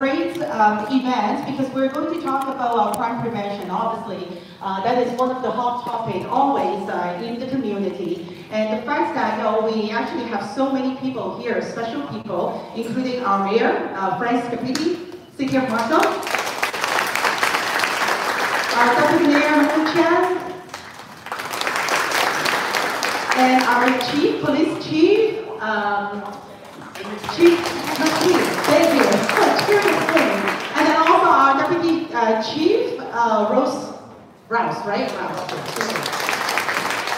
great event because we're going to talk about crime prevention. Obviously, that is one of the hot topics always in the community. And the fact that we actually have so many people here, special people, including our mayor, Frank Scapiti, City of Marshall, our deputy mayor, Hu Chen, and our chief, police chief, thank you. And then also our deputy chief, Rouse, right? Rouse.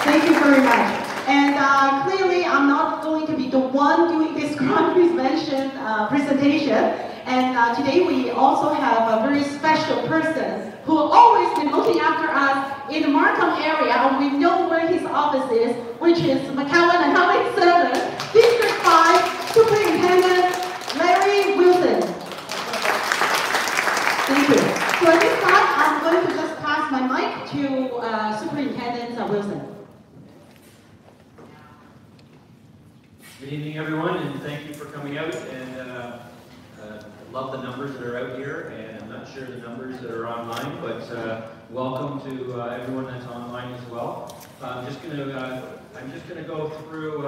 Thank you very much. And clearly, I'm not going to be the one doing this crime prevention presentation. And today we also have a very special person who always been looking after us in the Markham area, and we know where his office is, which is McAllen and Howard Center, District 5, Superintendent Larry Wilson. Thank you. So at this time, I'm going to just pass my mic to Superintendent Wilson. Good evening, everyone, and thank you for coming out. And I love the numbers that are out here, and I'm not sure the numbers that are online, but welcome to everyone that's online as well. I'm just going to go through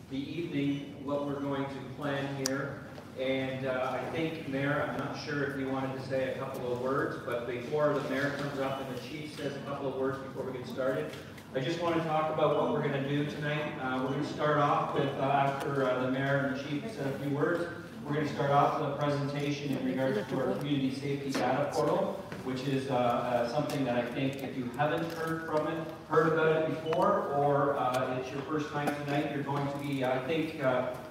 the evening, what we're going to plan here. And I think, Mayor, I'm not sure if you wanted to say a couple of words, but before the Mayor comes up and the Chief says a couple of words before we get started, I just want to talk about what we're going to do tonight. We're going to start off with, after the Mayor and the Chief said a few words, we're going to start off with a presentation in regards to our community safety data portal, which is something that I think if you haven't heard about it before, or it's your first time tonight, you're going to be, I think,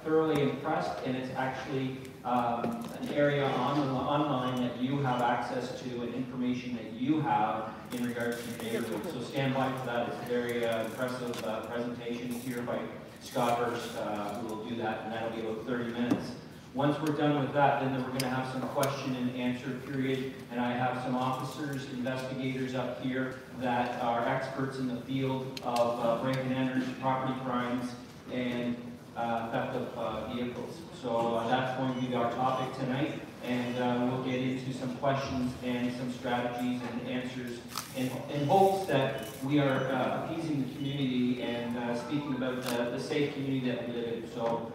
thoroughly impressed. And it's actually an area online that you have access to and information that you have in regards to your neighborhood. So stand by for that. It's a very impressive presentation here by Scott Hurst, who will do that, and that'll be about 30 minutes. Once we're done with that, then we're going to have some question and answer period, and I have some officers, investigators up here that are experts in the field of break and enters, property crimes, and theft of vehicles. So that's going to be our topic tonight, and we'll get into some questions and some strategies and answers in hopes that we are appeasing the community and speaking about the safe community that we live in. So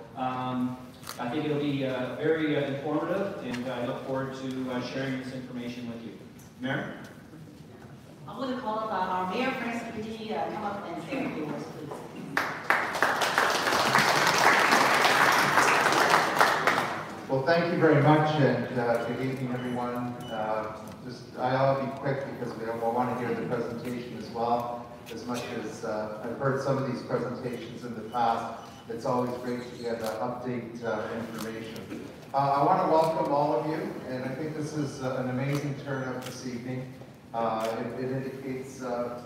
I think it'll be very informative, and I look forward to sharing this information with you. Mayor? I'm going to call up our Mayor, Frank Scapiti, come up and say a few words, please. Well, thank you very much, and good evening, everyone. I'll be quick because we want to hear the presentation as well. As much as I've heard some of these presentations in the past, it's always great to get update information. I want to welcome all of you, and I think this is an amazing turnout this evening. It indicates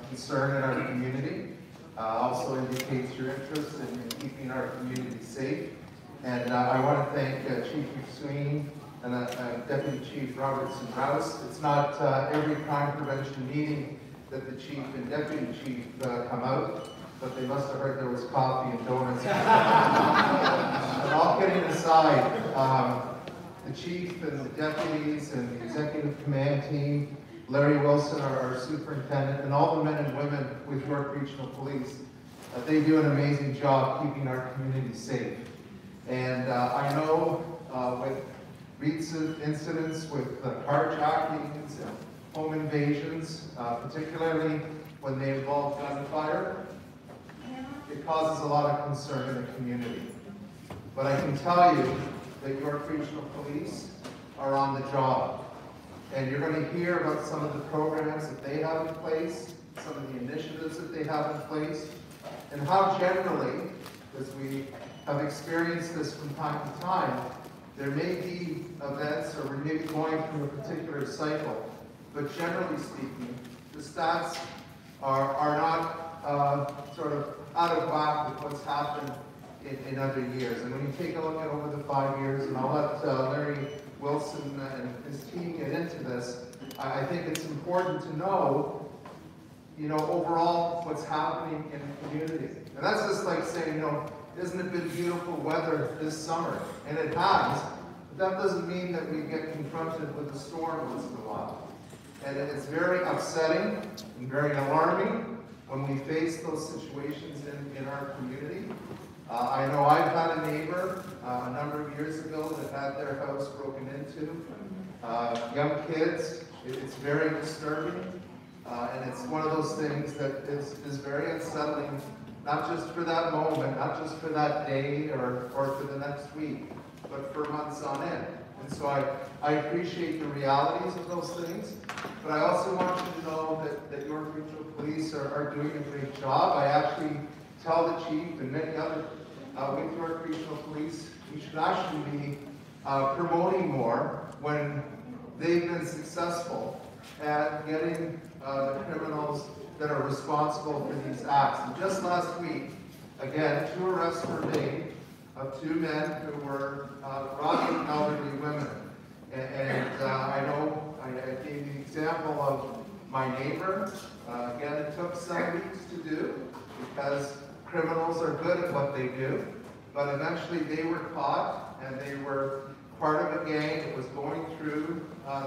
concern in our community, also indicates your interest in keeping our community safe. And I want to thank Chief McSween and Deputy Chief Robertson-Rouse. It's not every crime prevention meeting that the Chief and Deputy Chief come out, but they must have heard there was coffee and donuts. And all kidding aside, the Chief and the deputies and the Executive Command team, Larry Wilson, our Superintendent, and all the men and women with York Regional Police, they do an amazing job keeping our community safe. And I know with recent incidents with carjackings and home invasions, particularly when they involve gunfire, it causes a lot of concern in the community. But I can tell you that York Regional Police are on the job. And you're going to hear about some of the programs that they have in place, some of the initiatives that they have in place, and how generally, as we have experienced this from time to time, there may be events or we may be going through a particular cycle, but generally speaking, the stats are not sort of out of whack with what's happened in other years. And when you take a look at over the 5 years, and I'll let Larry Wilson and his team get into this, I think it's important to know, overall what's happening in the community. And that's just like saying, isn't it been beautiful weather this summer? And it has, that doesn't mean that we get confronted with a storm once in a while. And it's very upsetting and very alarming when we face those situations in our community. I know I've had a neighbor a number of years ago that had their house broken into. Young kids, it's very disturbing. And it's one of those things that is very unsettling, not just for that moment, not just for that day or for the next week, but for months on end. And so I appreciate the realities of those things, but I also want you to know that York Regional Police are doing a great job. I actually tell the chief and many other with York Regional Police, we should actually be promoting more when they've been successful at getting the criminals that are responsible for these acts. And just last week, again, 2 arrests were made of 2 men who were robbing elderly women. And I know I gave the example of my neighbor. Again, it took some weeks to do because criminals are good at what they do. But eventually they were caught and they were part of a gang that was going through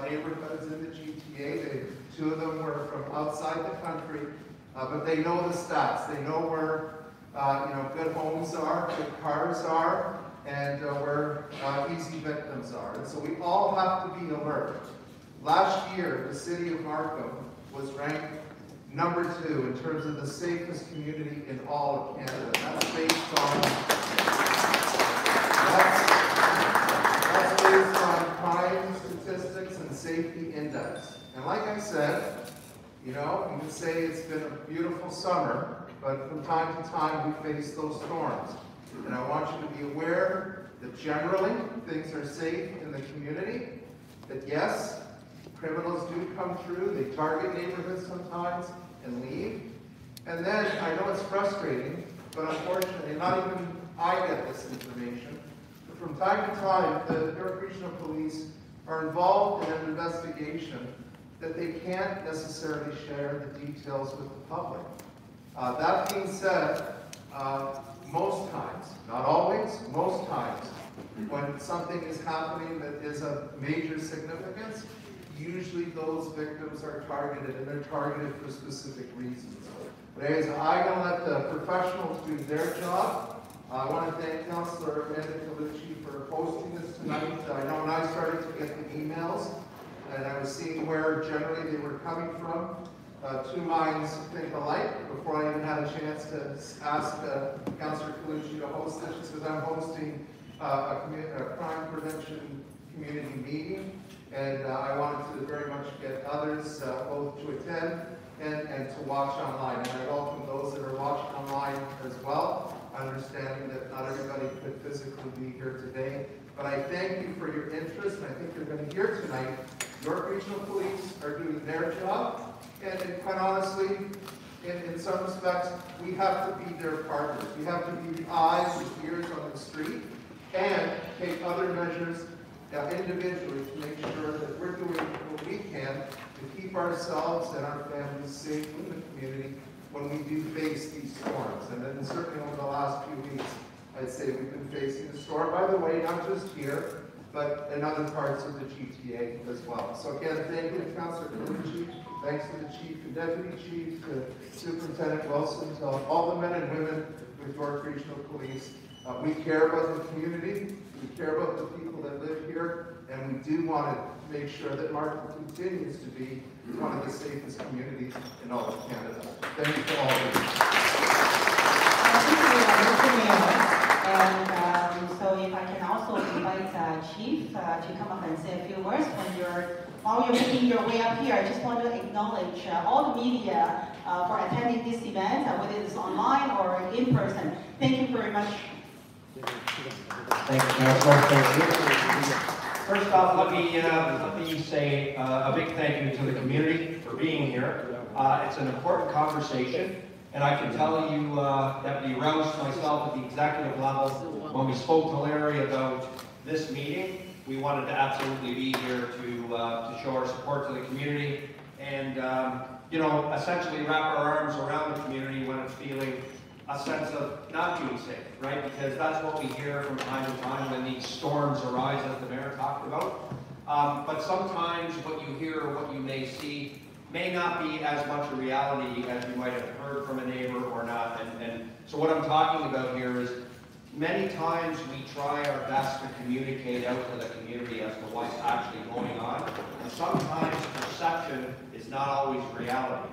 neighborhoods in the GTA. 2 of them were from outside the country, but they know the stats. They know where good homes are, good cars are, and where easy victims are. And so we all have to be alert. Last year, the city of Markham was ranked number 2 in terms of the safest community in all of Canada. That's based on crime statistics and safety index. And like I said, you can say it's been a beautiful summer, but from time to time we face those storms. And I want you to be aware that generally things are safe in the community, that yes, criminals do come through, they target neighborhoods sometimes and leave. And then, I know it's frustrating, but unfortunately not even I get this information. But from time to time, the York Regional Police are involved in an investigation that they can't necessarily share the details with the public. That being said, most times, not always, most times, when something is happening that is of major significance, usually those victims are targeted, and they're targeted for specific reasons. But anyways, I'm going to let the professionals do their job. I want to thank Councillor Amanda for hosting this tonight. I know when I started to get the emails, and I was seeing where generally they were coming from. 2 minds think alike. Before I even had a chance to ask Councillor Colucci to host this, she says I'm hosting a crime prevention community meeting, and I wanted to very much get others both to attend and to watch online. And I welcome those that are watching online as well, understanding that not everybody could physically be here today. But I thank you for your interest, and I think you're going to hear tonight, York Regional Police are doing their job, and quite honestly, in some respects, we have to be their partners. We have to be the eyes and ears on the street, and take other measures individually to make sure that we're doing what we can to keep ourselves and our families safe in the community when we do face these storms. And then certainly over the last few weeks, I'd say we've been facing a storm, by the way, not just here, but in other parts of the GTA as well. So again, thank you to Councillor Colucci, thanks to the Chief and Deputy Chief, to Superintendent Wilson, to all the men and women with York Regional Police. We care about the community, we care about the people that live here, and we do want to make sure that Markham continues to be one of the safest communities in all of Canada. Thank you to all of you. And so if I can also invite Chief to come up and say a few words while you're making your way up here. I just want to acknowledge all the media for attending this event, whether it's online or in person. Thank you very much. Thank you, Councillor. Thank you. First off, let me say a big thank you to the community for being here. It's an important conversation, and I can tell you, Deputy Rouse, myself at the executive level, when we spoke to Larry about this meeting, we wanted to absolutely be here to show our support to the community and, essentially wrap our arms around the community when it's feeling a sense of not being safe, right? Because that's what we hear from time to time when these storms arise, as the mayor talked about. But sometimes what you hear or what you may see may not be as much a reality as you might have heard from a neighbor or not. And so what I'm talking about here is many times we try our best to communicate out to the community as to what's actually going on. And sometimes perception is not always reality.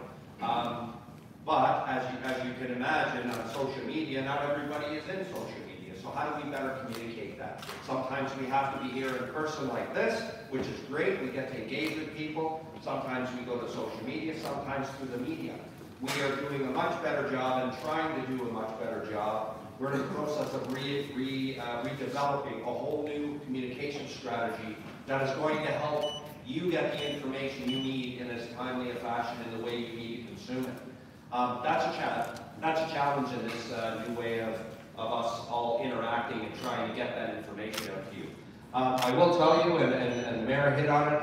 But as you can imagine, on social media, not everybody is in social media. So how do we better communicate that? Sometimes we have to be here in person like this, which is great. We get to engage with people. Sometimes we go to social media, sometimes through the media. We are doing a much better job and trying to do a much better job. We're in the process of redeveloping a whole new communication strategy that is going to help you get the information you need in as timely a fashion in the way you need to consume it. That's a challenge in this new way of us all interacting and trying to get that information out to you. I will tell you, and the mayor hit on it,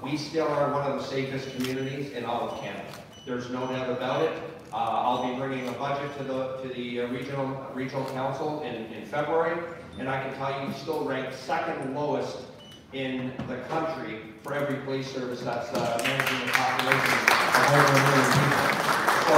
we still are one of the safest communities in all of Canada. There's no doubt about it. I'll be bringing a budget to the regional council in February, and I can tell you we still rank second lowest in the country for every police service that's managing a population of over 1 million people. So,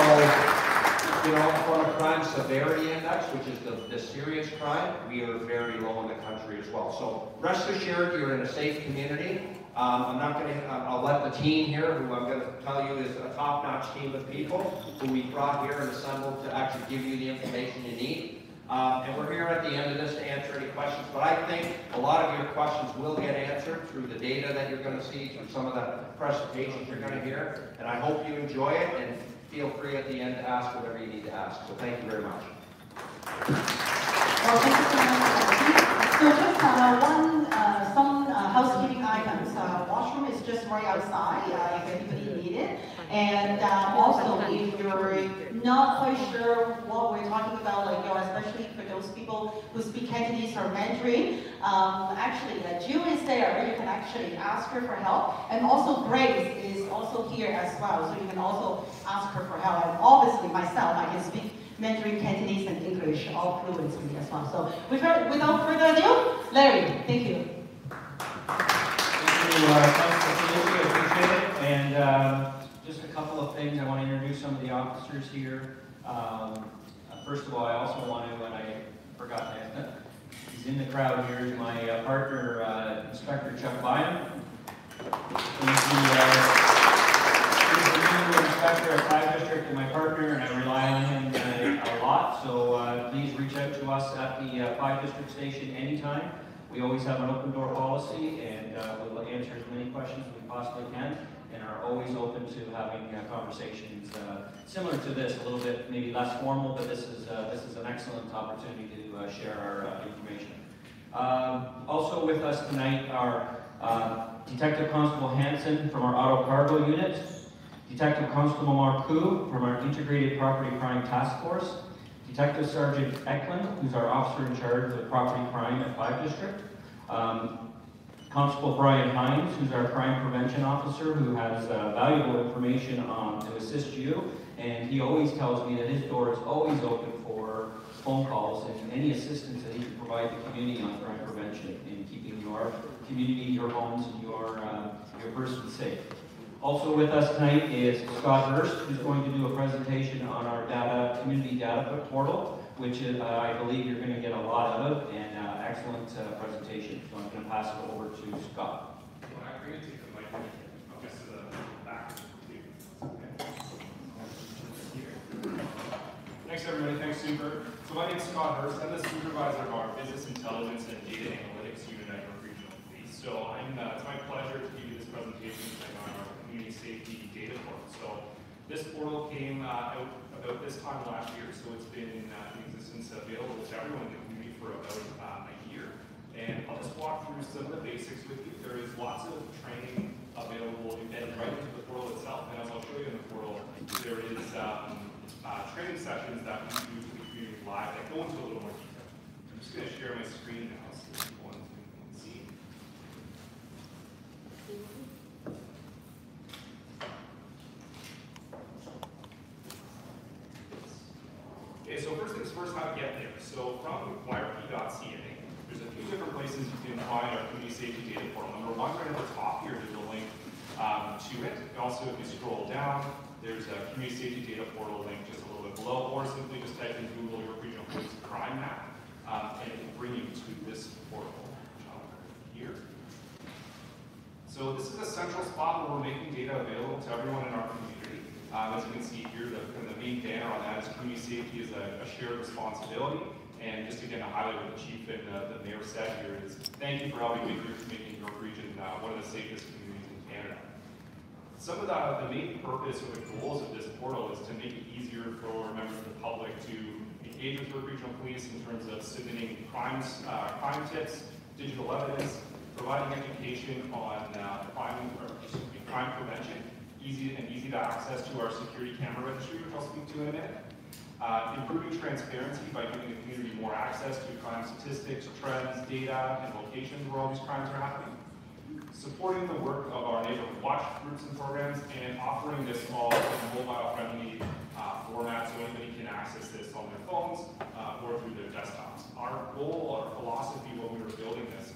you know, from a crime severity index, which is the serious crime, we are very low in the country as well. So rest assured, you're in a safe community. I'll let the team here, who I'm going to tell you is a top-notch team of people who we brought here and assembled to actually give you the information you need. And we're here at the end of this to answer any questions, but I think a lot of your questions will get answered through the data that you're going to see, through some of the presentations you're going to hear, and I hope you enjoy it, and feel free at the end to ask whatever you need to ask. So thank you very much. Well, thank you so much. So just some housekeeping items. Washroom is just right outside if anybody needs it. And also, if you're not quite sure what we're talking about, like, especially for those people who speak Cantonese or Mandarin, actually, Jill is there. You can actually ask her for help. And also, Grace is also here as well, so you can also ask her for help. And obviously, myself, I can speak Mandarin, Cantonese, and English all fluently as well. So without further ado, Larry, thank you. Thank you, I appreciate it. And just a couple of things. I want to introduce some of the officers here. First of all, I also want to, and I forgot that, he's in the crowd here, is my partner, Inspector Chuck Bynum. He's the new inspector at 5 District and my partner, and I rely on him a lot. So please reach out to us at the 5 District station anytime. We always have an open door policy, and we'll answer as many questions as we possibly can, and are always open to having conversations similar to this, a little bit maybe less formal, but this is an excellent opportunity to share our information. Also with us tonight are Detective Constable Hansen from our Auto Cargo Unit, Detective Constable Marcoux from our Integrated Property Crime Task Force, Detective Sergeant Eklund, who's our officer in charge of property crime at 5 District, Constable Brian Hines, who's our crime prevention officer, who has valuable information to assist you, and he always tells me that his door is always open for phone calls and any assistance that he can provide the community on crime prevention in keeping your community, your homes, and your person safe. Also with us tonight is Scott Hurst, who's going to do a presentation on our community data portal, which I believe you're going to get a lot out of, and excellent presentation. So I'm going to pass it over to Scott. Well, I'm going to take the mic just to the back. Thanks everybody, thanks Super. So my name is Scott Hurst. I'm the supervisor of our Business Intelligence and Data Analytics Unit at York Regional Police. So it's my pleasure to give you this presentation on our Community Safety Data Portal. So this portal came out about this time last year, so it's been in existence, available to everyone in the community for about a year. And I'll just walk through some of the basics with you. There is lots of training available embedded right into the portal itself, and as I'll show you in the portal, there is training sessions that we do to the community live that go into a little more detail. I'm just going to share my screen now so people can see. Okay, Okay, so first things first, how to get there. So from yrp.ca, there's a few different places you can find our community safety data portal. Number one, right at the top here, there's a link to it. And also, if you scroll down, there's a community safety data portal link just a little bit below, or simply just type in Google York Regional Police crime map, and it will bring you to this portal, which I'll here. So this is a central spot where we're making data available to everyone in our community. As you can see here, the main banner on that is community safety is a shared responsibility. And just again, to highlight what the chief and the mayor said here is, thank you for helping making York Region one of the safest communities in Canada. Some of the main purpose or the goals of this portal is to make it easier for members of the public to engage with York Regional Police in terms of submitting crime tips, digital evidence, providing education on crime prevention, easy to access to our security camera registry, which I'll speak to in a minute. Improving transparency by giving the community more access to crime statistics, trends, data, and locations where all these crimes are happening. Supporting the work of our neighborhood watch groups and programs, and offering this all in a mobile-friendly format so anybody can access this on their phones or through their desktops. Our goal, our philosophy when we were building this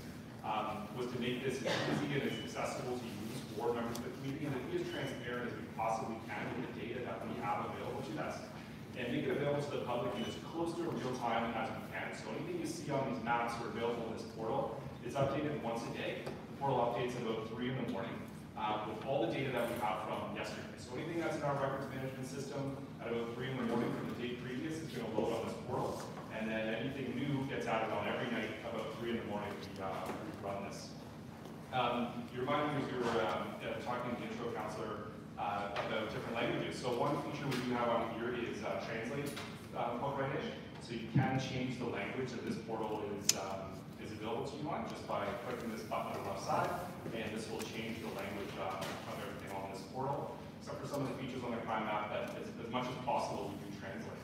was to make this as easy and as accessible to use for members of the community, and to be as transparent as we possibly can with the data that we have available to us, and make it available to the public in as close to real time as we can. So anything you see on these maps are available in this portal. It's updated once a day. The portal updates at about 3 in the morning with all the data that we have from yesterday. So anything that's in our records management system at about 3 in the morning from the day previous is going to load on this portal. And then anything new gets added on every night about 3 in the morning we run this. You reminded me as you were talking to the intro counselor about different languages. So one feature we do have on here is translate Right-ish. So you can change the language that this portal is available to you on just by clicking this button on the left side, and this will change the language of everything on this portal, except for some of the features on the crime map that as much as possible we do translate.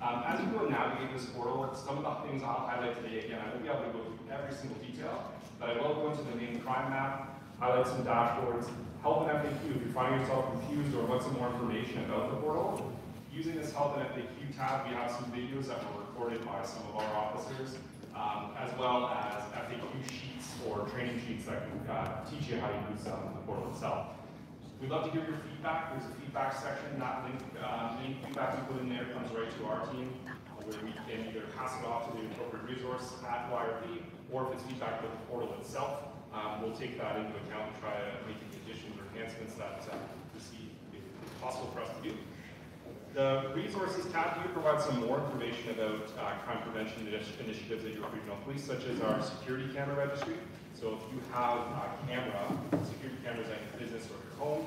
As you go and navigate this portal, some of the things I'll highlight today, again, I won't be able to go through every single detail, but I will go into the main crime map, highlight some dashboards, help and FAQ. If you're finding yourself confused or want some more information about the portal, using this help and FAQ tab, we have some videos that were recorded by some of our officers, as well as FAQ sheets or training sheets that can teach you how to use the portal itself. We'd love to hear your feedback. There's a feedback section. That link, any feedback you put in there comes right to our team, where we can either pass it off to the appropriate resource at YRP, or if it's feedback with the portal itself, we'll take that into account and try to make the additions or enhancements that we see possible for us to do. The resources tab here provides some more information about crime prevention initiatives at York Regional Police, such as our security camera registry. So if you have security cameras at your business or your home,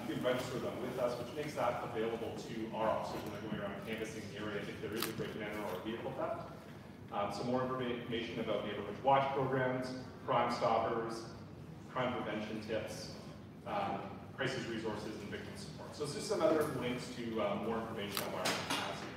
you can register them with us, which makes that available to our officers when they're going around canvassing the area if there is a break-and-enter or a vehicle theft. Some more information about neighborhood watch programs, Crime Stoppers, crime prevention tips, crisis resources, and victim support. So it's just some other links to more information on what has here.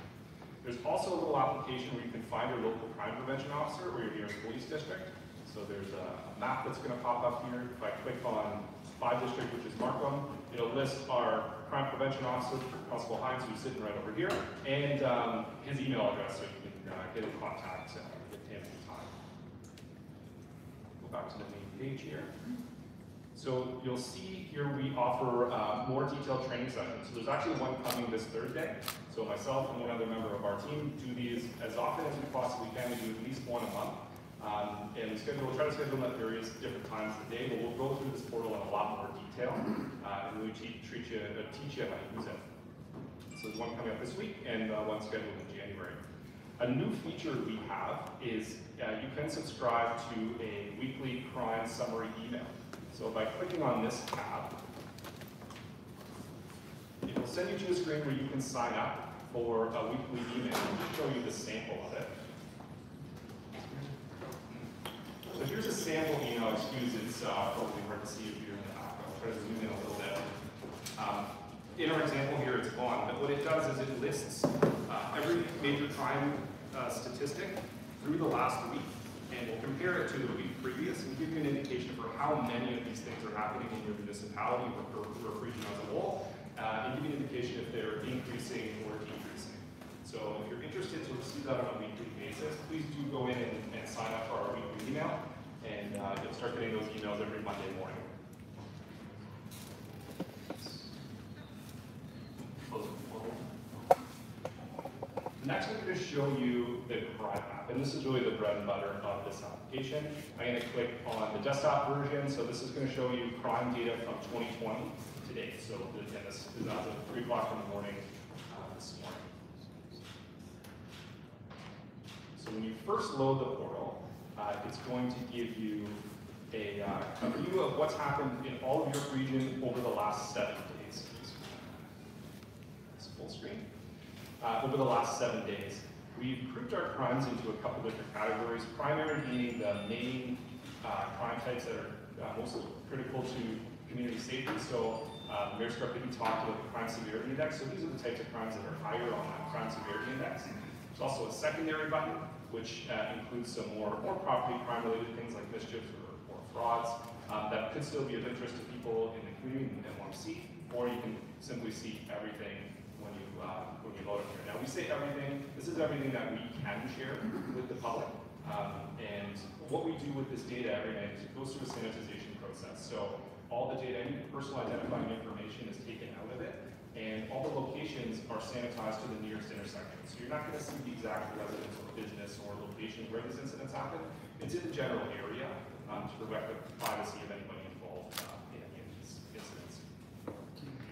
There's also a little application where you can find your local crime prevention officer or your nearest police district. So there's a map that's going to pop up here. If I click on 5 district, which is Markham, it'll list our crime prevention officer, Constable Hines, who's sitting right over here, and his email address so you can get in contact with him anytime. Go back to the main page here. So you'll see here we offer more detailed training sessions. So there's actually one coming this Thursday. So myself and one other member of our team do these as often as we possibly can. We do at least one a month. And we'll try to schedule them at various different times of the day, but we'll go through this portal in a lot more detail and really teach you how to use it. So there's one coming up this week and one scheduled in January. A new feature we have is you can subscribe to a weekly crime summary email. So by clicking on this tab, it will send you to a screen where you can sign up for a weekly email. I'll just show you the sample of it. So here's a sample email. Excuse it's probably hard to see if you're in the app. I'll try to zoom in a little bit. In our example here, it's gone, but what it does is it lists every major crime statistic through the last week, and we'll compare it to the week previous and give you an indication for how many of these things are happening in your municipality or region as a whole, and give you an indication if they're increasing or decreasing. So if you're interested to receive that on a weekly basis, please do go in and sign up for our weekly email, and you'll start getting those emails every Monday morning. Next, I'm going to show you the crime app, and this is really the bread and butter of this application. I'm going to click on the desktop version, so this is going to show you crime data from 2020 to date. So again, this is as of 3 o'clock in the morning this morning. So when you first load the portal, it's going to give you a view of what's happened in all of your region over the last 7 days. It's full screen. Over the last 7 days, we've grouped our crimes into a couple different categories. Primary being the main crime types that are most critical to community safety. So Mayor Scarpini talked about the crime severity index. So these are the types of crimes that are higher on that crime severity index. There's also a secondary button, which includes some more property crime related things like mischiefs or frauds that could still be of interest to people in the community and want to see. Or you can simply see everything when you load it here. Now we say everything, this is everything that we can share with the public. And what we do with this data every night is it goes through a sanitization process. So all the data, any personal identifying information is taken out of it, and all the locations are sanitized to the nearest intersection. So you're not going to see the exact residence or business or location where these incidents happen. It's in the general area to protect the privacy of anybody involved in any of these incidents.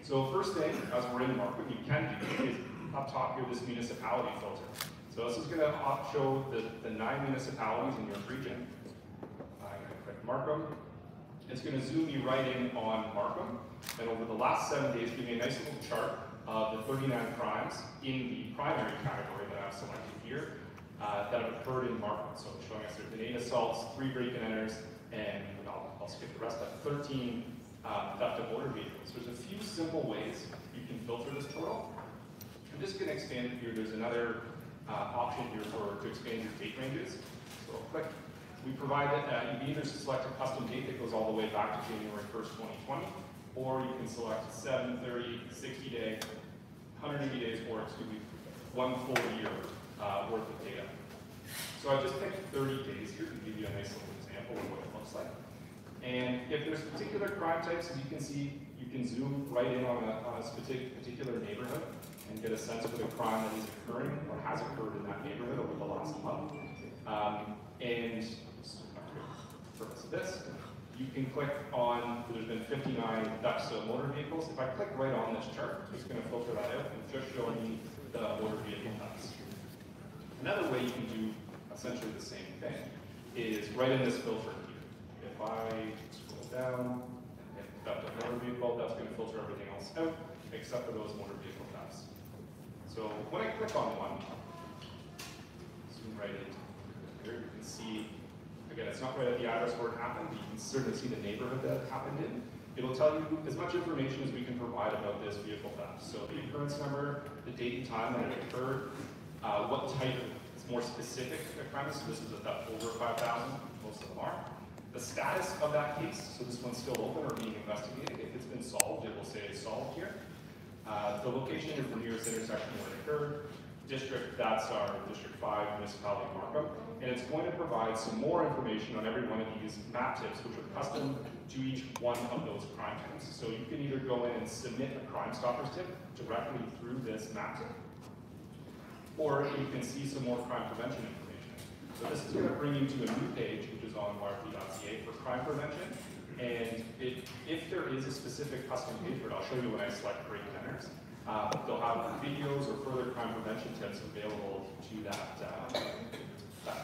So first thing, as we're in Markham, you can do is up top here, this municipality filter. So this is going to show the 9 municipalities in your region. I'm going to click Markham. It's going to zoom you right in on Markham. And over the last 7 days, give me a nice little chart of the 39 crimes in the primary category that I've selected here that have occurred in Markham. So it's showing us there have been 8 assaults, 3 break-and-enters, and I'll skip the rest, but 13 theft of motor vehicles. There's a few simple ways you can filter this total. I'm just going to expand it here. There's another option here to expand your date ranges. So I'll click. We provide that you can either select a custom date that goes all the way back to January 1st, 2020, or you can select 7, 30, 60 day, 180 days, or excuse me, 1 full year worth of data. So I just picked 30 days here to give you a nice little example of what it looks like. And if there's particular crime types, as you can see, you can zoom right in on a particular neighborhood and get a sense for the crime that is occurring or has occurred in that neighborhood over the last month. And for the purpose of this, you can click on, there's been 59 thefts of motor vehicles. If I click right on this chart, it's going to filter that out and just show me the motor vehicle thefts. Another way you can do essentially the same thing is right in this filter here. If I scroll down and hit theft of motor vehicle, that's going to filter everything else out except for those motor vehicle thefts. So when I click on one, zoom right into here, you can see, again, it's not right at the address where it happened, but you can certainly see the neighborhood that it happened in. It'll tell you as much information as we can provide about this vehicle theft. So the occurrence number, the date and time that it occurred, what type of, it's more specific crime. So this is a theft over 5,000, most of them are. The status of that case, so this one's still open or being investigated. If it's been solved, it will say it's solved here. The location is the nearest intersection where it occurred. District, that's our District 5 municipality markup. And it's going to provide some more information on every one of these map tips, which are custom to each one of those crime types. So you can either go in and submit a Crime Stoppers tip directly through this map tip, or you can see some more crime prevention information. So this is going to bring you to a new page, which is on YRP.ca for crime prevention. And if there is a specific custom page for it, I'll show you when I select break-and-enters. They'll have videos or further crime prevention tips available to that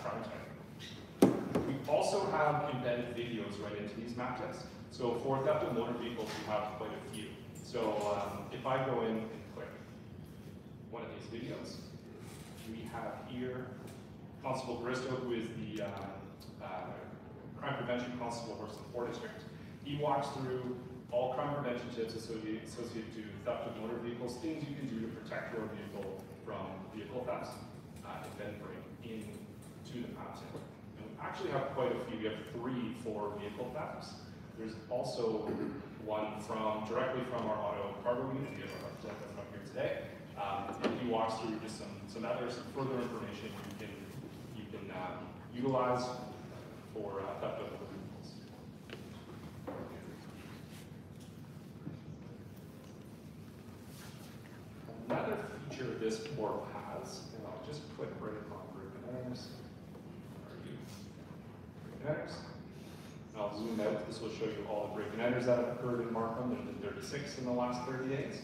crime type. We also have embedded videos right into these map tips. So for theft of motor vehicles, we have quite a few. So if I go in and click one of these videos, we have here Constable Bristow, who is the Crime Prevention Constable works in the 4 District. He walks through all crime prevention tips associated to theft of motor vehicles, things you can do to protect your vehicle from vehicle thefts, and then bring into the map tip. And we actually have quite a few. We have 3 for vehicle thefts. There's also one directly from our auto cargo unit. We have our representative up here today. And he walks through just some further information you can utilize for theft of motor vehicles. Another feature this portal has, and I'll just click right upon break-in enters. Where are you? Break-in enters. And I'll zoom out. This will show you all the break-in enters that have occurred in Markham. There have been 36 in the last 30 days.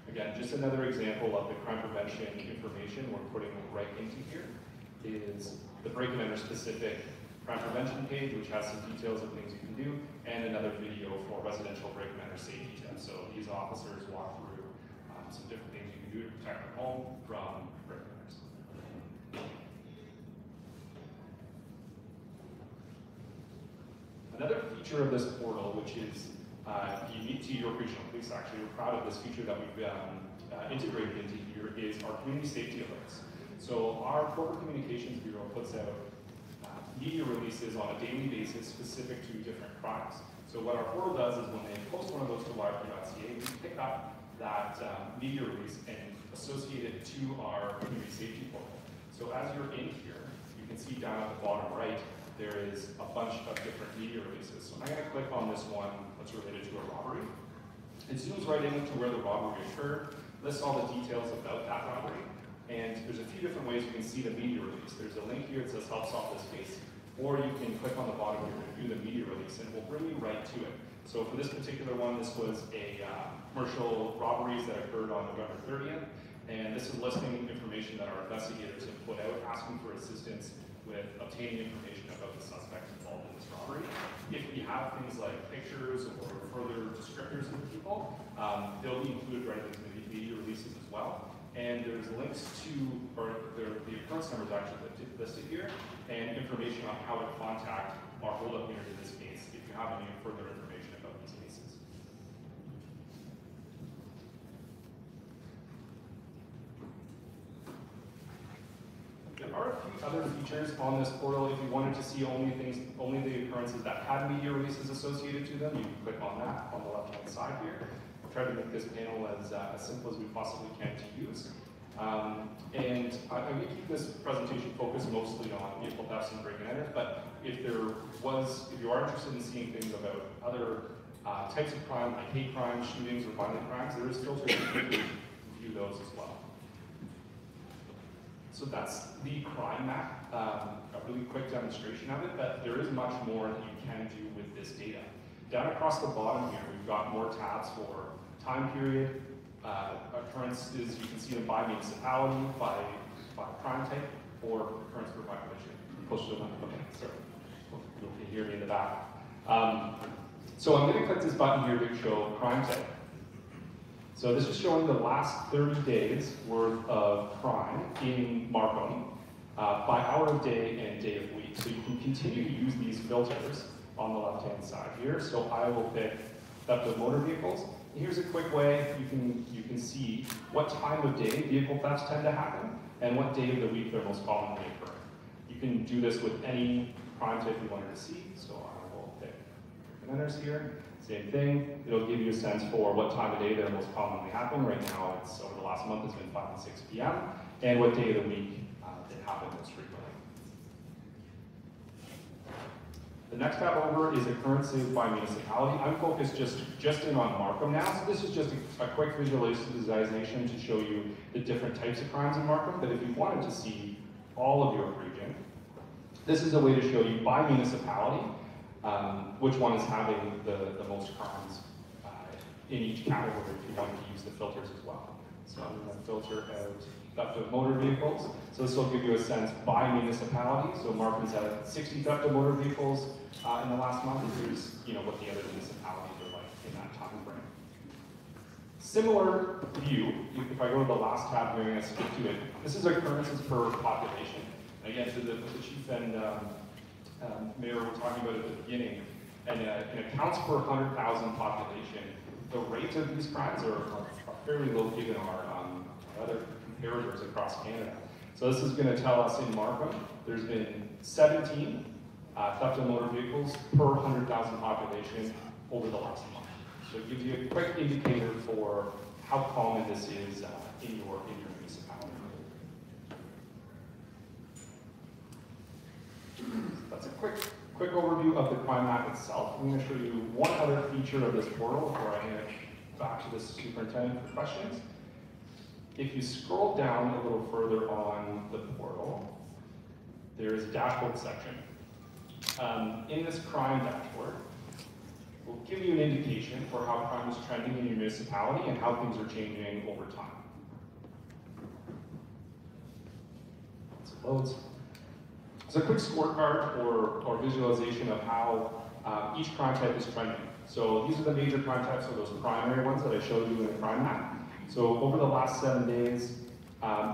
Again, just another example of the crime prevention information we're putting right into here is the break-in enter specific crime prevention page, which has some details of things you can do, and another video for residential break-in enter safety tips. So these officers walk through some different things you can do to protect your home from break-in enters. Another feature of this portal, which is unique to your regional police, actually, we're proud of this feature that we've integrated into here, is our community safety alerts. So our Corporate Communications Bureau puts out media releases on a daily basis specific to different crimes. So what our portal does is when they post one of those to live.ca, we pick up that media release and associate it to our community safety portal. So as you're in here, you can see down at the bottom right, there is a bunch of different media releases. So I'm going to click on this one that's related to a robbery. It zooms right into where the robbery occurred, lists all the details about that robbery, and there's a few different ways you can see the media release. There's a link here that says help solve this case, or you can click on the bottom here to view the media release, and it will bring you right to it. So for this particular one, this was a commercial robberies that occurred on November 30th, and this is listing information that our investigators have put out, asking for assistance with obtaining information about the suspects involved in this robbery. If you have things like pictures or further descriptors of the people, they'll be included right into the media releases as well. And there's links to, or the occurrence numbers actually listed here, and information on how to contact our hold-up unit in this case if you have any further information about these cases. There are a few other features on this portal. If you wanted to see only the occurrences that had media releases associated to them, you can click on that on the left-hand side here. I'll try to make this panel as simple as we possibly can to use. And I'm going to keep this presentation focused mostly on vehicle thefts and break-in enters, but if you are interested in seeing things about other types of crime, like hate crimes, shootings, or violent crimes, there is filters you can view those as well. So that's the crime map, a really quick demonstration of it, but there is much more that you can do with this data. Down across the bottom here, we've got more tabs for time period, occurrences, you can see them by municipality, by crime type, or occurrence per violation. Close to the one, okay, sorry, you can hear me in the back. So I'm going to click this button here to show crime type. So this is showing the last 30 days worth of crime in Markham by hour of day and day of week. So you can continue to use these filters on the left-hand side here. So I will pick theft of motor vehicles. Here's a quick way you can see what time of day vehicle thefts tend to happen and what day of the week they're most commonly occurring. You can do this with any crime type you wanted to see. So I will pick enters here. Same thing, it'll give you a sense for what time of day they're most commonly happening. Right now, it's over the last month, it's been 5 and 6 p.m. And what day of the week they happen most frequently. The next tab over is occurrences by municipality. I'm focused just in on Markham now, so this is just a quick visualization to show you the different types of crimes in Markham. But if you wanted to see all of your region, this is a way to show you by municipality which one is having the most crimes in each category if you wanted to use the filters as well. So I'm going to filter out theft of motor vehicles. So this will give you a sense by municipality. So Markham's had 60 theft of motor vehicles in the last month. Here's what the other municipalities are like in that time frame. Similar view, if I go to the last tab here, I'm going to skip to it. This is occurrences per population. And again, so the chief and Mayor were talking about at the beginning, and in accounts per 100,000 population, the rates of these crimes are fairly low given our other comparators across Canada. So this is going to tell us in Markham, there's been 17 theft of motor vehicles per 100,000 population over the last month. So it gives you a quick indicator for how common this is in your municipality. That's a quick overview of the crime map itself. I'm going to show you one other feature of this portal before I hand it back to the superintendent for questions. If you scroll down a little further on the portal, there is a dashboard section. In this crime dashboard, we'll give you an indication for how crime is trending in your municipality and how things are changing over time. Once it loads. It's a quick scorecard or visualization of how each crime type is trending. So these are the major crime types, or those primary ones that I showed you in the crime map. So over the last 7 days,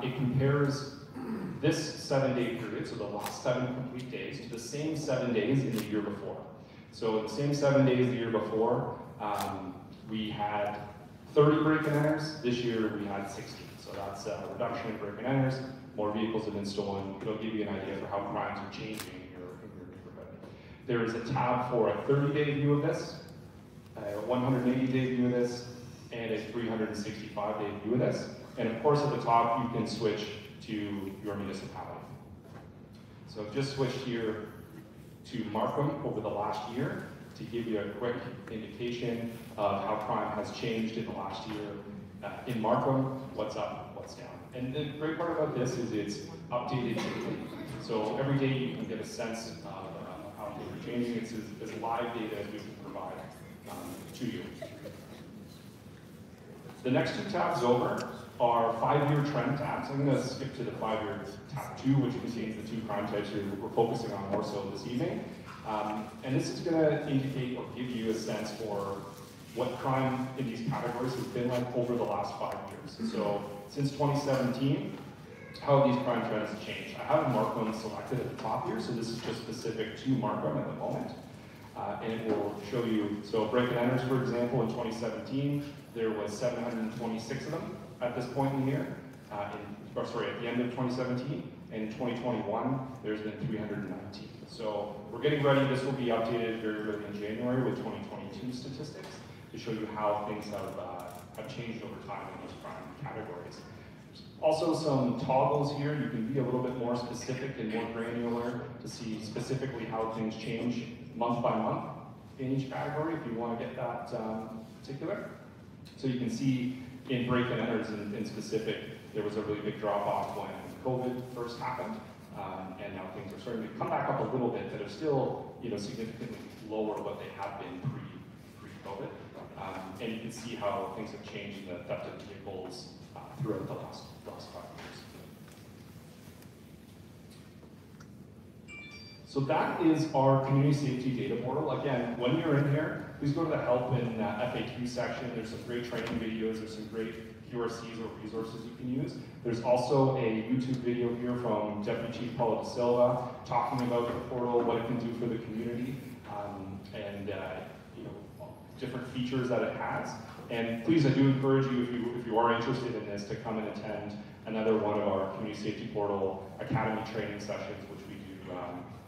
it compares this 7-day period, so the last 7 complete days, to the same 7 days in the year before. So the same 7 days the year before, we had 30 break-and-enters. This year we had 60. So that's a reduction in break-and-enters. More vehicles have been stolen. It'll give you an idea for how crimes are changing in your neighborhood. There is a tab for a 30-day view of this, a 180-day view of this, and a 365-day view of this. And of course, at the top, you can switch to your municipality. So I've just switched here to Markham over the last year to give you a quick indication of how crime has changed in the last year. In Markham, what's up, what's down. And the great part about this is it's updated daily. So every day you can get a sense of how things are changing. It's as live data as we can provide to you. The next 2 tabs over are 5-year trend tabs. I'm going to skip to the 5-year tab 2, which contains the 2 crime types we're focusing on more so this evening. And this is going to indicate or give you a sense for what crime in these categories has been like over the last 5 years. So since 2017, how these crime trends have changed. I have Markham selected at the top here, so this is just specific to Markham at the moment. And it will show you, so break-and-enters, for example, in 2017, there was 726 of them at this point in the year, at the end of 2017, and in 2021, there's been 319. So we're getting ready, this will be updated very early in January with 2022 statistics to show you how things have changed over time in these crime categories. Also some toggles here, you can be a little bit more specific and more granular to see specifically how things change month by month in each category if you want to get that particular. So you can see in break-and-enters in specific, there was a really big drop-off when COVID first happened, and now things are starting to come back up a little bit, but are still significantly lower what they have been pre-COVID. And you can see how things have changed in the theft of vehicles throughout the last 5 years. So that is our community safety data portal. Again, when you're in here, please go to the help and FAQ section. There's some great training videos. There's some great QRCs or resources you can use. There's also a YouTube video here from Deputy Chief Paulo da Silva talking about the portal, what it can do for the community, and different features that it has. And please, I do encourage you, if you are interested in this, to come and attend another one of our Community Safety Portal Academy training sessions, which we do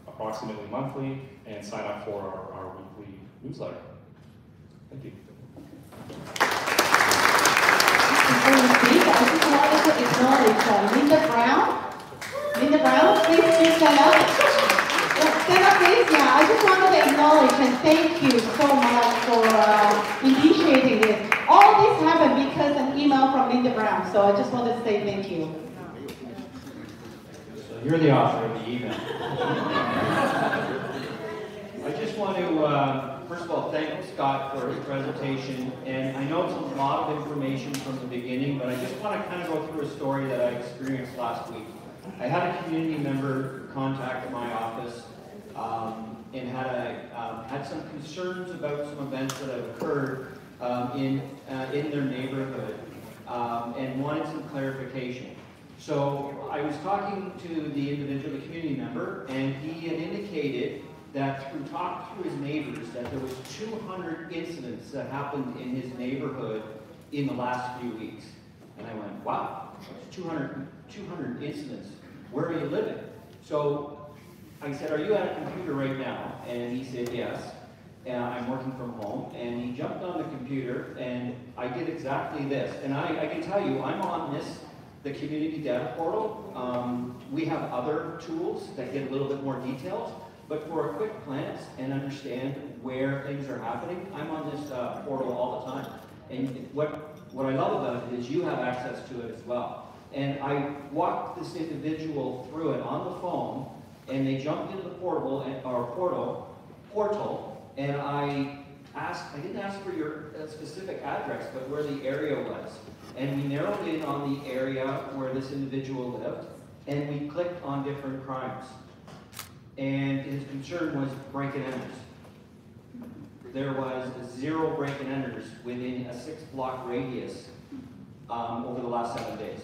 approximately monthly, and sign up for our weekly newsletter. Thank you. Before you speak, I just wanted to acknowledge Linda Brown. Linda Brown, please do stand up. Stand up, please. Yeah, I just wanted to acknowledge and thank you so much for initiating this. All this happened because an email from Linda Brown, so I just wanted to say thank you. So you're the author of the email. I just want to, first of all, thank Scott for his presentation. And I know it's a lot of information from the beginning, but I just want to kind of go through a story that I experienced last week. I had a community member contact my office and had some concerns about some events that have occurred in their neighborhood and wanted some clarification. So I was talking to the individual, the community member, and he had indicated that through talking to his neighbors that there was 200 incidents that happened in his neighborhood in the last few weeks. And I went, wow, 200 incidents. Where are you living? So I said, are you at a computer right now? And he said, yes. and I'm working from home, and he jumped on the computer, and I did exactly this. And I can tell you, I'm on the community data portal. We have other tools that get a little bit more details, but for a quick glance and understand where things are happening, I'm on this portal all the time. And what I love about it is you have access to it as well. And I walked this individual through it on the phone, and they jumped into the portal, and I didn't ask for your specific address, but where the area was. And we narrowed in on the area where this individual lived, and we clicked on different crimes. And his concern was break-and-enters. There was 0 break-and-enters within a 6-block radius over the last 7 days.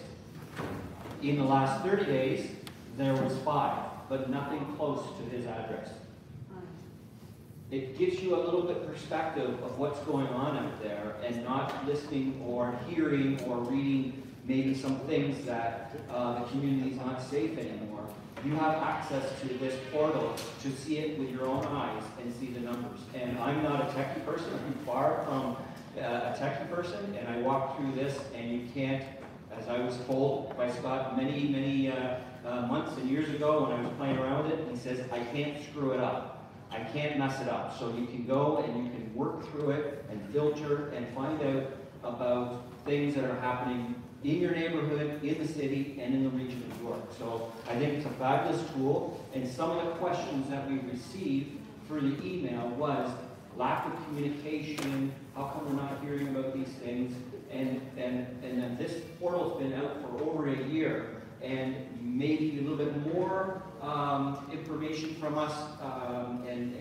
In the last 30 days, there was 5, but nothing close to his address. It gives you a little bit perspective of what's going on out there, and not listening or hearing or reading maybe some things that the community is not safe anymore. You have access to this portal to see it with your own eyes and see the numbers. And I'm not a techie person. I'm far from a techie person, and I walked through this, and you can't, as I was told by Scott many months and years ago when I was playing around with it, he says, I can't screw it up. I can't mess it up. So you can go and you can work through it and filter and find out about things that are happening in your neighborhood, in the city, and in the region of York. So I think it's a fabulous tool, and some of the questions that we received through the email was lack of communication, how come we're not hearing about these things, and then this portal's been out for over a year, and maybe a little bit more information from us and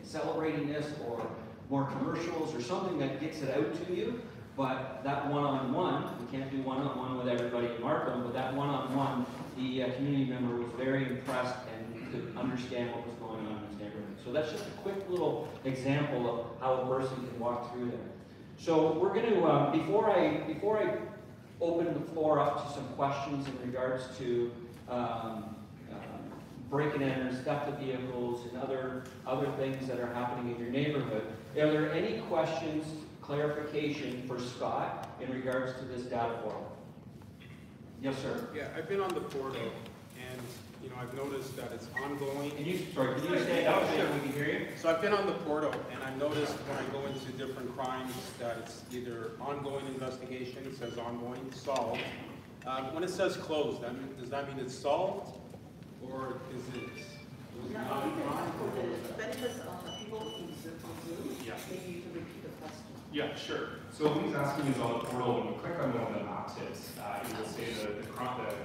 celebrating this, or more commercials or something that gets it out to you. But that one-on-one, we can't do one-on-one with everybody in Markham, but that one-on-one, the community member was very impressed and could understand what was going on in his neighborhood. So that's just a quick little example of how a person can walk through there. So we're going to, before I open the floor up to some questions in regards to break-and-enters, theft of vehicles, and other things that are happening in your neighborhood, are there any questions, clarification for Scott in regards to this data portal? Yes, sir. Yeah, I've been on the portal, and I've noticed that it's ongoing. Can you stand up so we can hear you? So I've been on the portal, and I've noticed when I go into different crimes that it's either ongoing investigation, it says ongoing, solved. When it says closed, does that mean it's solved, or is it not a crime? For the benefits of the people in Zoom, Yeah. maybe you can repeat the question. Yeah, sure. So what he's asking is on the portal, when you click on one of the map tips, it will say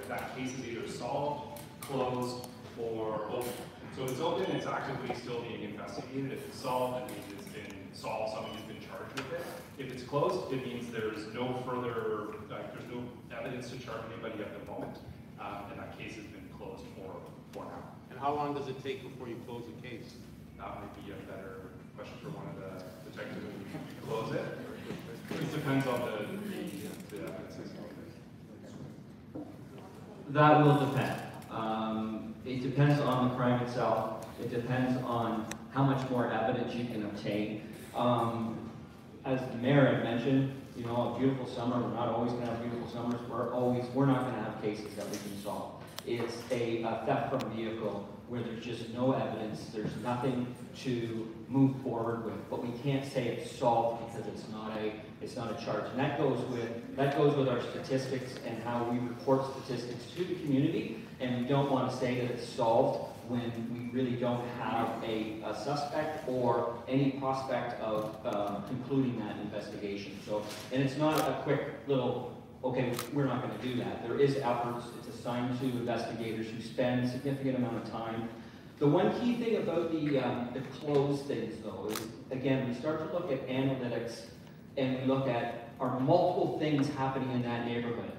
that case is either solved, closed, or open. So if it's open, it's actively still being investigated. If it's solved, it means it's been solved, somebody has been charged with it. If it's closed, it means there's no further, there's no evidence to charge anybody at the moment, and that case has been closed for now. And how long does it take before you close a case? That might be a better question for one of the detectives when you close it. It depends on the evidence. That will depend. It depends on the crime itself. It depends on how much more evidence you can obtain. As the mayor had mentioned, a beautiful summer, we're not always going to have beautiful summers. We're not going to have cases that we can solve. It's a theft from a vehicle where there's just no evidence, there's nothing to move forward with, but we can't say it's solved because it's not a charge. And that goes with our statistics and how we report statistics to the community, and we don't want to say that it's solved when we really don't have a suspect or any prospect of concluding that investigation. So, and it's not a quick little, okay, we're not going to do that. There is efforts. It's assigned to investigators who spend a significant amount of time. The one key thing about the closed things, though, is, again, we start to look at analytics and we look at, are multiple things happening in that neighborhood?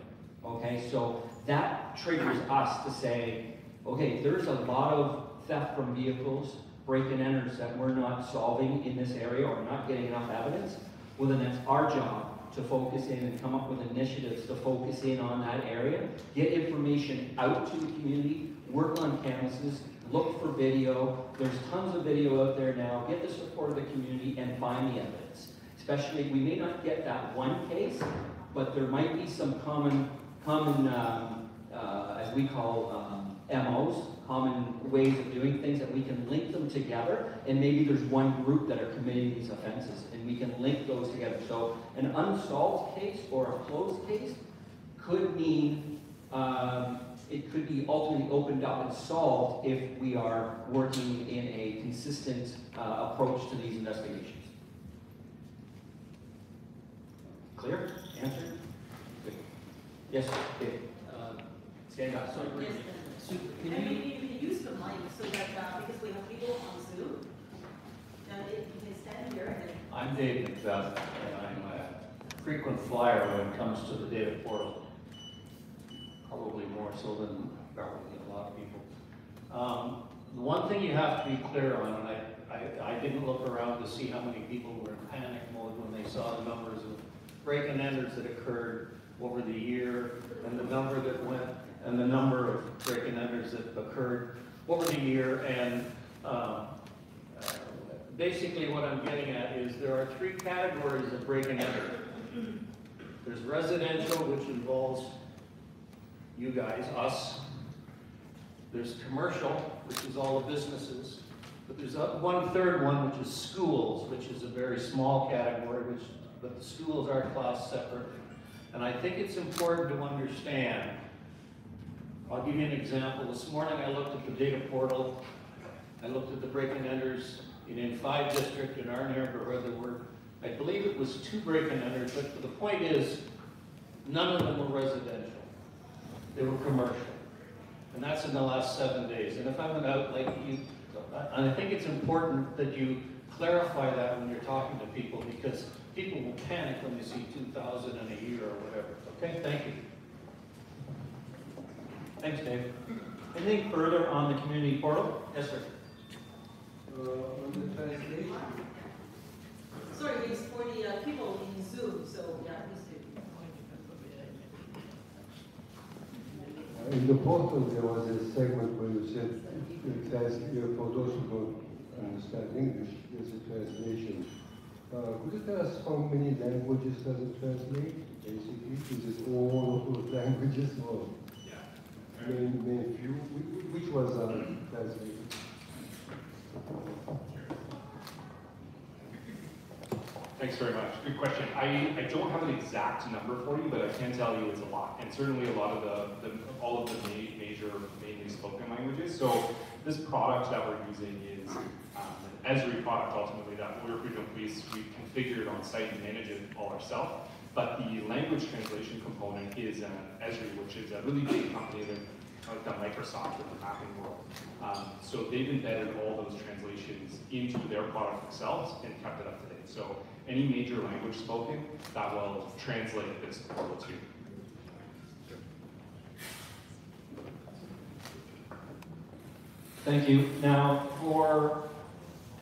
Okay, so that triggers us to say, okay, there's a lot of theft from vehicles, break-and-enters that we're not solving in this area or not getting enough evidence. Well, then that's our job to focus in and come up with initiatives to focus in on that area, get information out to the community, work on canvases, look for video. There's tons of video out there now. Get the support of the community and find the evidence. Especially, we may not get that one case, but there might be some common as we call MOs, common ways of doing things that we can link them together, and maybe there's one group that are committing these offenses, and we can link those together. So an unsolved case or a closed case could mean it could be ultimately opened up and solved if we are working in a consistent approach to these investigations. Clear? Answer? Good. Yes, Dave. Stand up. Sorry. Yes, Can and you? maybe you can use the mic so that, because we have people on Zoom, that you can stand here and. I'm Dave McBeth, and I'm a frequent flyer when it comes to the data portal. Probably more so than probably a lot of people. The one thing you have to be clear on, and I didn't look around to see how many people were in panic mode when they saw the numbers of break-and-enters that occurred over the year, and the number that went, and the number of break-and-enters that occurred over the year, and basically what I'm getting at is there are three categories of break-and-enter. There's residential, which involves you guys, us. There's commercial, which is all the businesses. But there's one third one, which is schools, which is a very small category, but the schools are classed separately. And I think it's important to understand. I'll give you an example. This morning I looked at the data portal. I looked at the break-and-enters in 5 district in our neighborhood. There were, I believe it was 2 break-and-enters, but the point is, none of them were residential. They were commercial. And that's in the last 7 days. And if I went out like you, and I think it's important that you clarify that when you're talking to people, because people will panic when they see 2,000 in a year or whatever. Okay, thank you. Thanks, Dave. Anything further on the community portal? Yes, sir. On the translation. Sorry, it's for the people in Zoom, so yeah, please do. In the portal, there was a segment where you said, for those who don't understand English, there's a translation. Could you tell us how many languages does it translate, basically? Is it all of those languages or main few? Which was translated? Thanks very much. Good question. I don't have an exact number for you, but I can tell you it's a lot, and certainly a lot of all of the major mainly spoken languages. So this product that we're using is an Esri product ultimately that Warrior Regional Police, we've configured on site and manage it all ourselves. But the language translation component is an Esri, which is a really big company that like the Microsoft of the mapping world. So they've embedded all those translations into their product themselves and kept it up to date. So any major language spoken, that will translate this portal to. Thank you. Now, for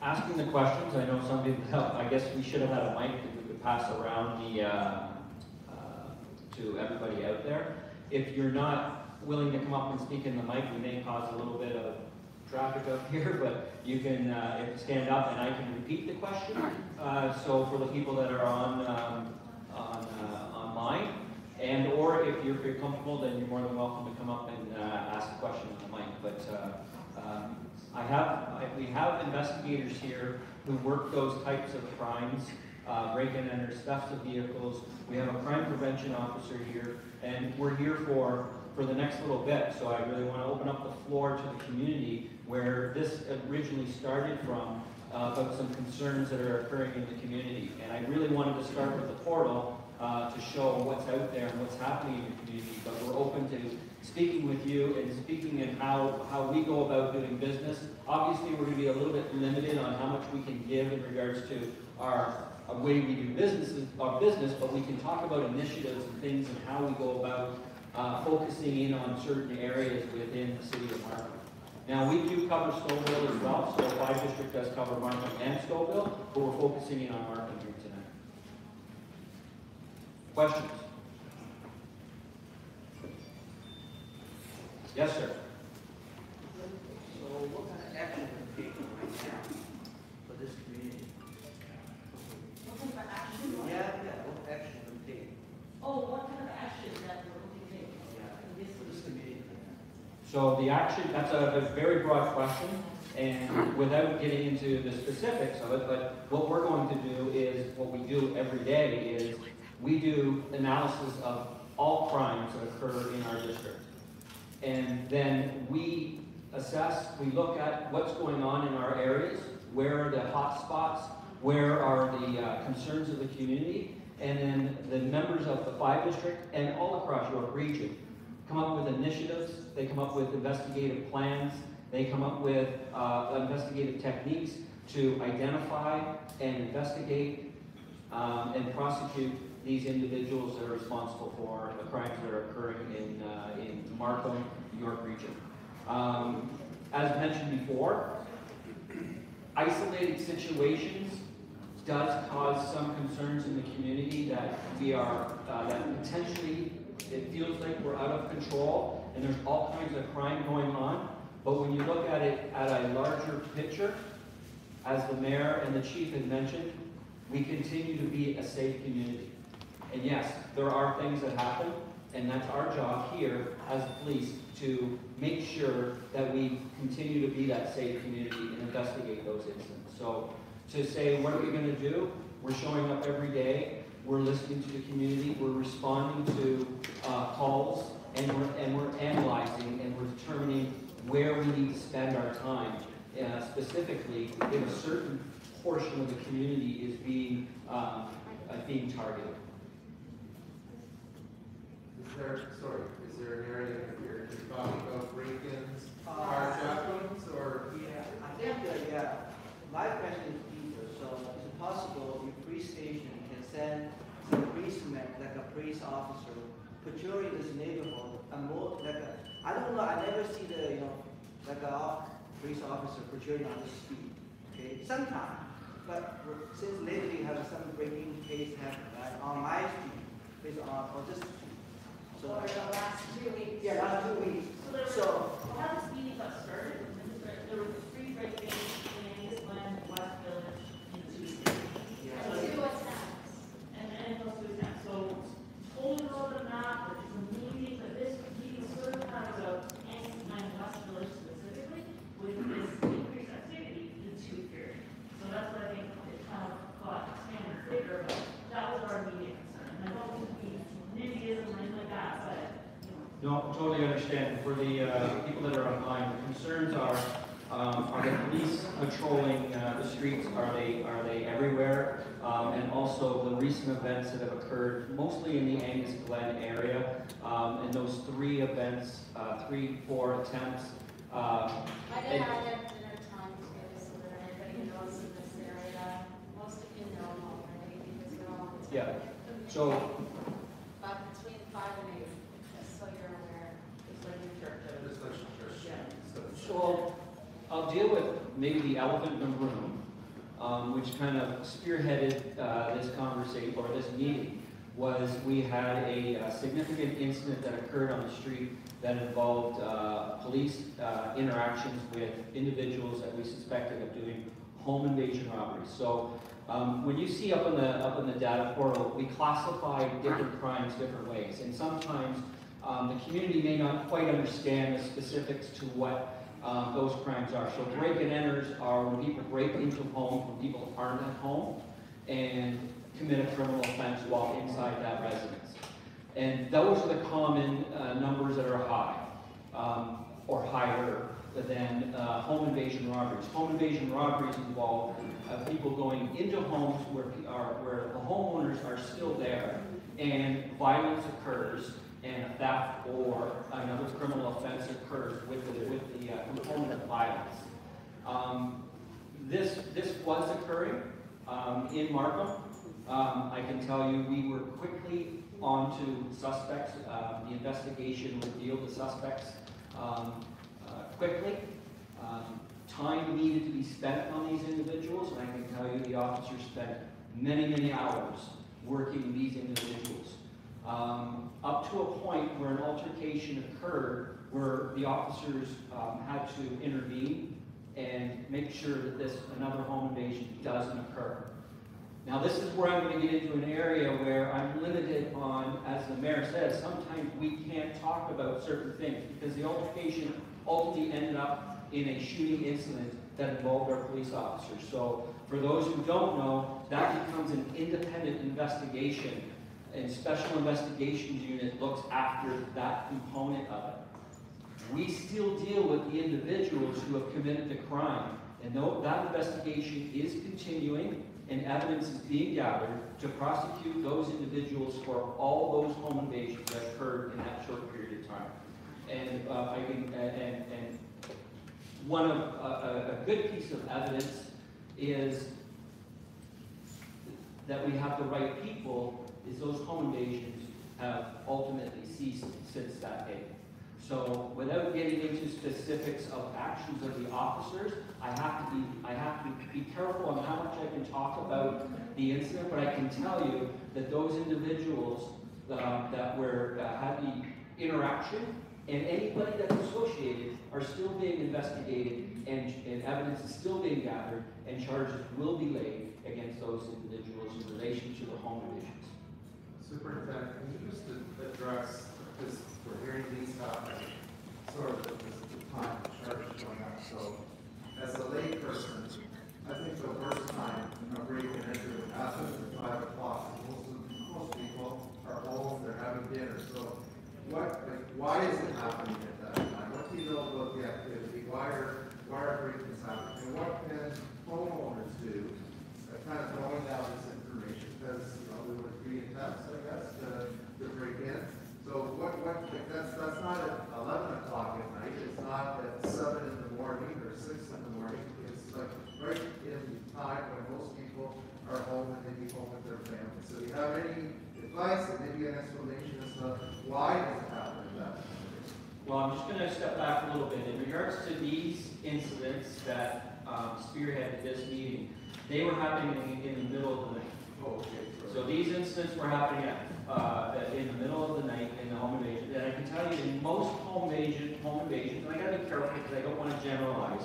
asking the questions, I know some people have, I guess we should have had a mic that we could pass around to everybody out there. If you're not willing to come up and speak in the mic, we may cause a little bit of traffic up here, but you can stand up and I can repeat the question. So for the people that are online, and or if you're comfortable, then you're more than welcome to come up and ask a question on the mic. But we have investigators here who work those types of crimes, break-in-enters, thefts of vehicles. We have a crime prevention officer here, and we're here for the next little bit. So I really want to open up the floor to the community where this originally started from, about some concerns that are occurring in the community. And I really wanted to start with the portal to show what's out there and what's happening in your community. But we're open to speaking with you and speaking in how we go about doing business. Obviously, we're going to be a little bit limited on how much we can give in regards to our way we do our business, but we can talk about initiatives and things and how we go about focusing in on certain areas within the city of Markham. Now, we do cover Stouffville as well, so 5 District does cover Markham and Stouffville, but we're focusing in on Markham here tonight. Questions? Yes, sir. So what So the action, that's a very broad question, and without getting into the specifics of it, but what we're going to do is, what we do every day is, we do analysis of all crimes that occur in our district. And then we assess, we look at what's going on in our areas, where are the hot spots, where are the concerns of the community, and then the members of the 5 district and all across York Region come up with initiatives, they come up with investigative plans, they come up with investigative techniques to identify and investigate and prosecute these individuals that are responsible for the crimes that are occurring in Markham, York Region. As mentioned before, isolated situations does cause some concerns in the community that we are, that potentially it feels like we're out of control and there's all kinds of crime going on. But when you look at it at a larger picture, as the mayor and the chief had mentioned, we continue to be a safe community. And yes, there are things that happen, and that's our job here as police to make sure that we continue to be that safe community and investigate those incidents. So to say, what are we going to do? We're showing up every day, we're listening to the community, we're responding to calls, and we're analyzing and we're determining where we need to spend our time. Specifically, if a certain portion of the community is being targeted. Is there an area you're talking about break-ins, carjackings, or? Yeah, I think my question is deeper. So is it possible your police station can send some policemen, like a police officer, patrolling this neighborhood, and more like I don't know, I never see the like a police officer patrolling on the street. Okay, sometimes, but since lately have some breaking case happen right on my street, based on or this. So over the last 2 weeks. Yeah, last 2 weeks. So how this meeting got started, there were 3 break-ins in Angus Glen, West Village, and Tuesday. Yeah. And 2 attempts. And those 2 attempts. So told a little bit of that, but it's a meeting, but this meeting sort of comes out Angus Glen, West Village specifically, with this increased activity in 2 periods. So that's what I think it kind of got expanded bigger, but that was our meeting concern. And I don't think we NIMBYism or anything like that, but, No, totally understand. For the people that are online, the concerns are the police patrolling the streets? Are they everywhere? And also the recent events that have occurred, mostly in the Angus Glen area, and those 3 events, 3-4 attempts. I did have dinner time too, so that everybody knows in this area. Most of you know already because we're all in Yeah. So. But between 5 and 8, just so you're aware. So I'll deal with maybe the elephant in the room, which kind of spearheaded this conversation or this meeting. Was we had a significant incident that occurred on the street that involved police interactions with individuals that we suspected of doing home invasion robberies. So when you see up in the data portal, we classify different crimes different ways, and sometimes the community may not quite understand the specifics to what those crimes are. So break and enters are when people break into homes when people aren't at home and commit a criminal offense while inside that residence. And those are the common numbers that are high or higher than home invasion robberies. Home invasion robberies involve people going into homes where the homeowners are still there and violence occurs and a theft or another criminal offense occurs with the component of violence. This was occurring in Markham. I can tell you we were quickly onto suspects. The investigation revealed the suspects quickly. Time needed to be spent on these individuals, and I can tell you the officers spent many, many hours working these individuals. Up to a point where an altercation occurred where the officers had to intervene and make sure that another home invasion doesn't occur. Now this is where I'm going to get into an area where I'm limited on, as the mayor says, sometimes we can't talk about certain things because the altercation ultimately ended up in a shooting incident that involved our police officers. So for those who don't know, that becomes an independent investigation, and Special Investigations Unit looks after that component of it. We still deal with the individuals who have committed the crime, and that investigation is continuing, and evidence is being gathered to prosecute those individuals for all those home invasions that occurred in that short period of time. And one of a good piece of evidence is that we have the right people, is those home invasions have ultimately ceased since that day. So without getting into specifics of actions of the officers, I have to be careful on how much I can talk about the incident, but I can tell you that those individuals that had the interaction and anybody that's associated are still being investigated, and evidence is still being gathered, and charges will be laid against those individuals in relation to the home invasions. Superintendent, can you just address, because we're hearing these sort of the time of charges going up. So as a lay person, I think the worst time a break and enter would happen at 5 o'clock. Most people are home, they're having dinner. So why is it happening at that time? What do you know about the activity? Why are break-ins happening? And what can homeowners do, kind of throwing down this information? Because there would be attempts, I guess, to break in. So that's not at 11 o'clock at night. It's not at 7 in the morning or 6 in the morning. It's like right in time when most people are home and they be home with their families. So do you have any advice and maybe an explanation as to why does it happen at that time? Well, I'm just going to step back a little bit. In regards to these incidents that spearheaded this meeting, they were happening in the middle of the night. Oh, okay. So these incidents were happening in the middle of the night in the home invasion. And I can tell you in most home invasions, and I got to be careful because I don't want to generalize,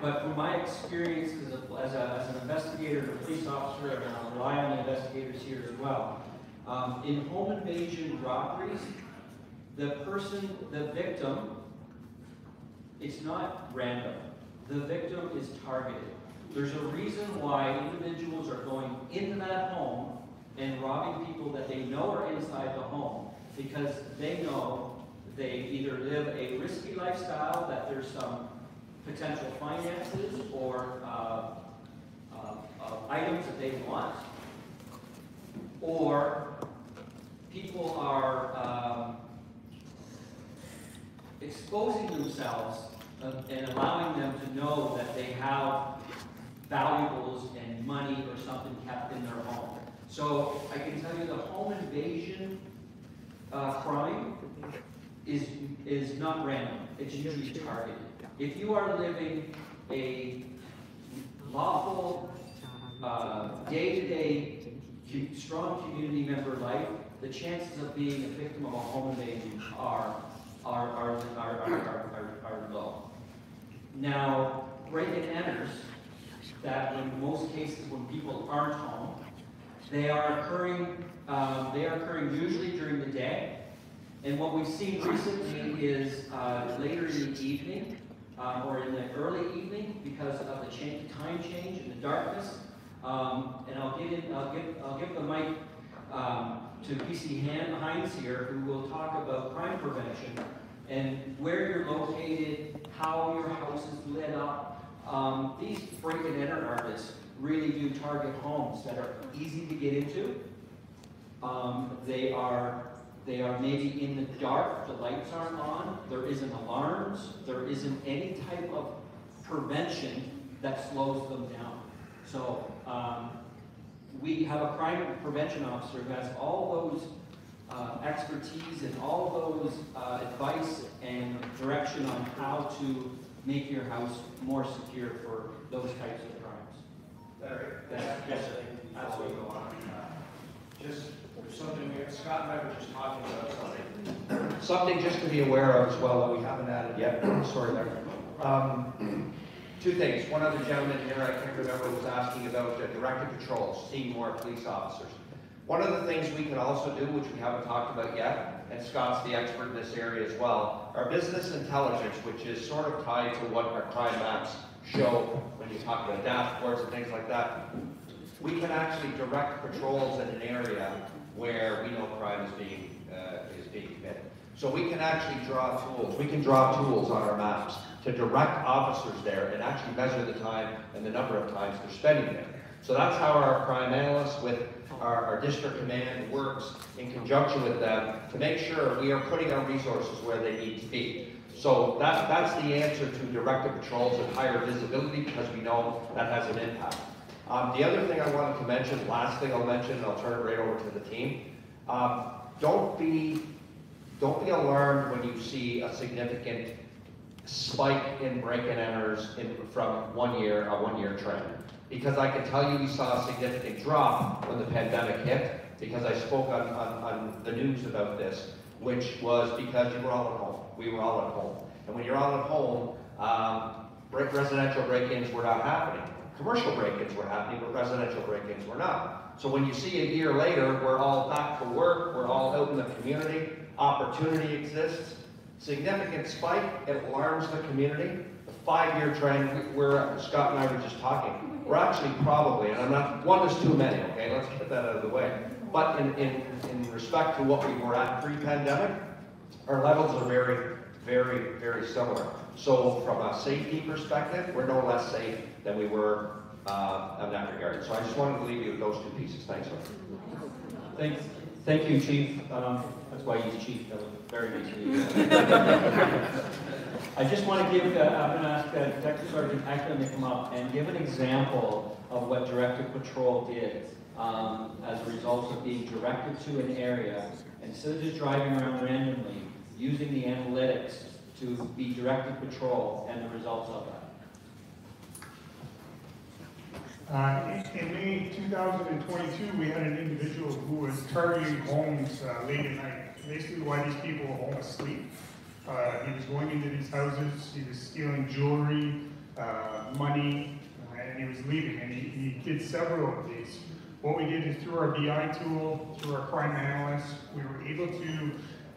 but from my experience as an investigator and a police officer, and I'll rely on the investigators here as well, in home invasion robberies, the victim, it's not random. The victim is targeted. There's a reason why individuals are going into that home and robbing people that they know are inside the home, because they know they either live a risky lifestyle, that there's some potential finances or items that they want, or people are exposing themselves and allowing them to know that they have valuables and money or something kept in their home. So I can tell you the home invasion crime is not random. It's usually targeted. If you are living a lawful, day-to-day, strong community member life, the chances of being a victim of a home invasion are low. Now, break-and-enters, that in most cases when people aren't home, they are occurring usually during the day. And what we've seen recently is later in the evening or in the early evening because of the time change and the darkness. And I'll give the mic to PC Hines here, who will talk about crime prevention and where you're located, how your house is lit up. These break-and-enter artists really do target homes that are easy to get into. They are maybe in the dark, the lights aren't on, there isn't alarms, there isn't any type of prevention that slows them down. So we have a crime prevention officer who has all those expertise and all those advice and direction on how to make your house more secure for those types of crimes. Yes, absolutely. Just something Scott and I were just talking about something just to be aware of as well that we haven't added yet. Sorry there. Two things. One other gentleman here, I can't remember, was asking about directed patrols, seeing more police officers. One of the things we can also do, which we haven't talked about yet, and Scott's the expert in this area as well, our business intelligence, which is sort of tied to what our crime maps show when you talk about dashboards and things like that. We can actually direct patrols in an area where we know crime is being committed. So we can actually draw tools. We can draw tools on our maps to direct officers there and actually measure the time and the number of times they're spending there. So that's how our crime analysts with our district command works in conjunction with them to make sure we are putting our resources where they need to be. So that's the answer to directed patrols and higher visibility, because we know that has an impact. The other thing I wanted to mention, last thing I'll mention, and I'll turn it right over to the team. Don't be alarmed when you see a significant spike in break-and enters from a one-year trend. Because I can tell you we saw a significant drop when the pandemic hit, because I spoke on the news about this, which was because you were all at home. We were all at home. And when you're all at home, residential break-ins were not happening. Commercial break-ins were happening, but residential break-ins were not. So when you see a year later, we're all back to work, we're all out in the community, opportunity exists, significant spike, it alarms the community. The 5-year trend, Scott and I were just talking, we're actually probably, and I'm not, one is too many, okay, let's get that out of the way. But in respect to what we were at pre-pandemic, our levels are very, very, very similar. So from a safety perspective, we're no less safe than we were in that regard. So I just wanted to leave you with those two pieces. Thanks, sir. Thank you, Chief. That's why he's Chief. That was very nice of you. I just want to give, I'm going to ask Detective Sergeant Ackland to come up and give an example of what Directed Patrol did as a result of being directed to an area, instead of just driving around randomly, using the analytics to be Directed Patrol and the results of that. In May 2022, we had an individual who was targeting homes late at night. Basically, why these people were home asleep. He was going into these houses, he was stealing jewelry, money, and he was leaving. And he did several of these. What we did is through our BI tool, through our crime analysts, we were able to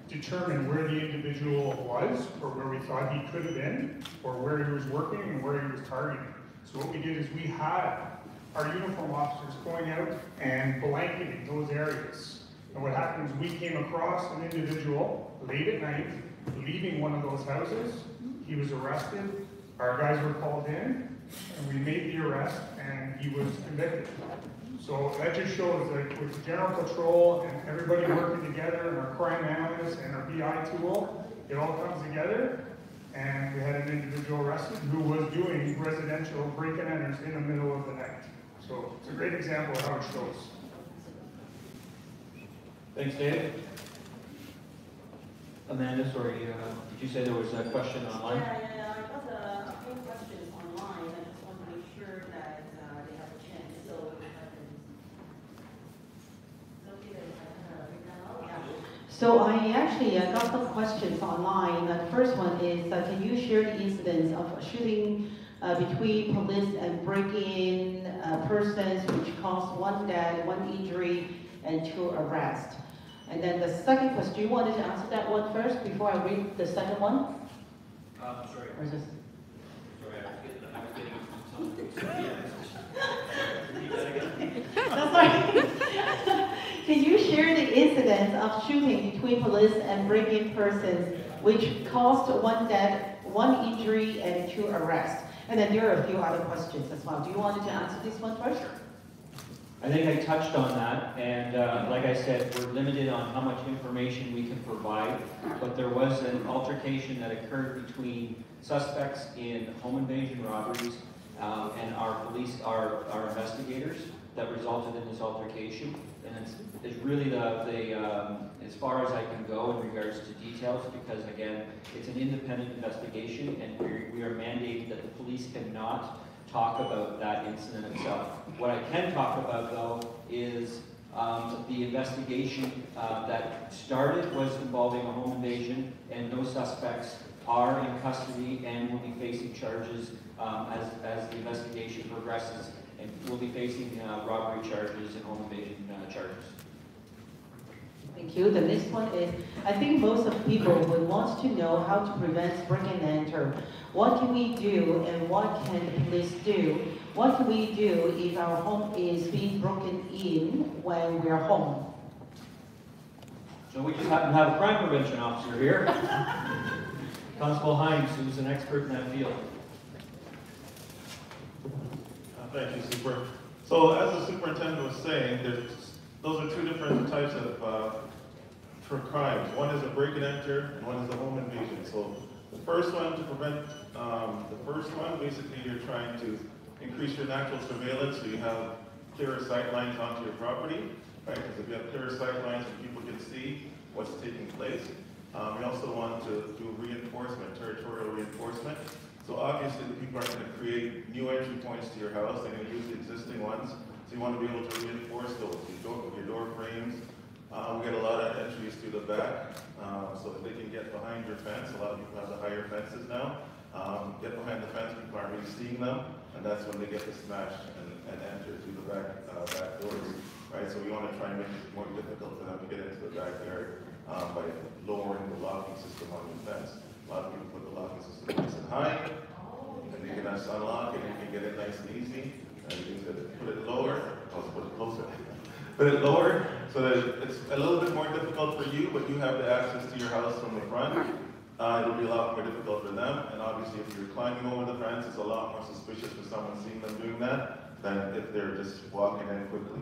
determine where the individual was, or where we thought he could have been, or where he was working and where he was targeting. So what we did is we had our uniform officers going out and blanketing those areas. And what happened is we came across an individual late at night, leaving one of those houses. He was arrested, our guys were called in, and we made the arrest, and he was convicted. So that just shows that with general patrol and everybody working together, and our crime analysts and our BI tool, it all comes together. And we had an individual arrested who was doing residential break-and-enters in the middle of the night. So it's a great example of how it shows. Thanks, Dave. Amanda, sorry, did you say there was a question online? Yeah, I got a few questions online. I just want to make sure that they have a chance. So So I actually got some questions online. The first one is, can you share the incidents of shooting between police and break-in persons which caused 1 death, 1 injury, and 2 arrests? And then the second question, do you want to answer that one first before I read the second one? Sorry. Or is this... That's right. Can you share the incidents of shooting between police and break-in persons which caused 1 death, 1 injury, and 2 arrests? And then there are a few other questions as well. Do you want to answer this one first? I think I touched on that, and like I said, we're limited on how much information we can provide, but there was an altercation that occurred between suspects in home invasion robberies and our police, our investigators, that resulted in this altercation. And it's really as far as I can go in regards to details, because again, it's an independent investigation, and we are mandated that the police cannot talk about that incident itself. What I can talk about, though, is the investigation that started was involving a home invasion, and those suspects are in custody and will be facing charges as the investigation progresses, and will be facing robbery charges and home invasion charges. Thank you. The next one is, I think most of people would want to know how to prevent break and enter. What can we do and what can the police do? What can we do if our home is being broken in when we're home? So we just happen to have a crime prevention officer here, Constable Hines, who's an expert in that field. Thank you, Super. So as the superintendent was saying, those are two different types of for crimes. One is a break and enter, and one is a home invasion. So the first one, to prevent basically you're trying to increase your natural surveillance so you have clearer sight lines onto your property, right? Because if you have clearer sight lines and people can see what's taking place. We also want to do reinforcement, territorial reinforcement. So obviously the people aren't going to create new entry points to your house, they're going to use the existing ones. So you want to be able to reinforce those with your door frames. We get a lot of entries through the back, so that they can get behind your fence. A lot of people have the higher fences now. Get behind the fence, people aren't really seeing them, and that's when they get to smash and enter through the back doors, right? So we want to try and make it more difficult for them to get into the backyard by lowering the locking system on your fence. A lot of people put the locking system nice and high, and you can just unlock it, and you can get it nice and easy. And you can put it lower, let's put it closer. Put it lower, so that it's a little bit more difficult for you, but you have the access to your house from the front. It'll be a lot more difficult for them, and obviously if you're climbing over the fence, it's a lot more suspicious for someone seeing them doing that than if they're just walking in quickly.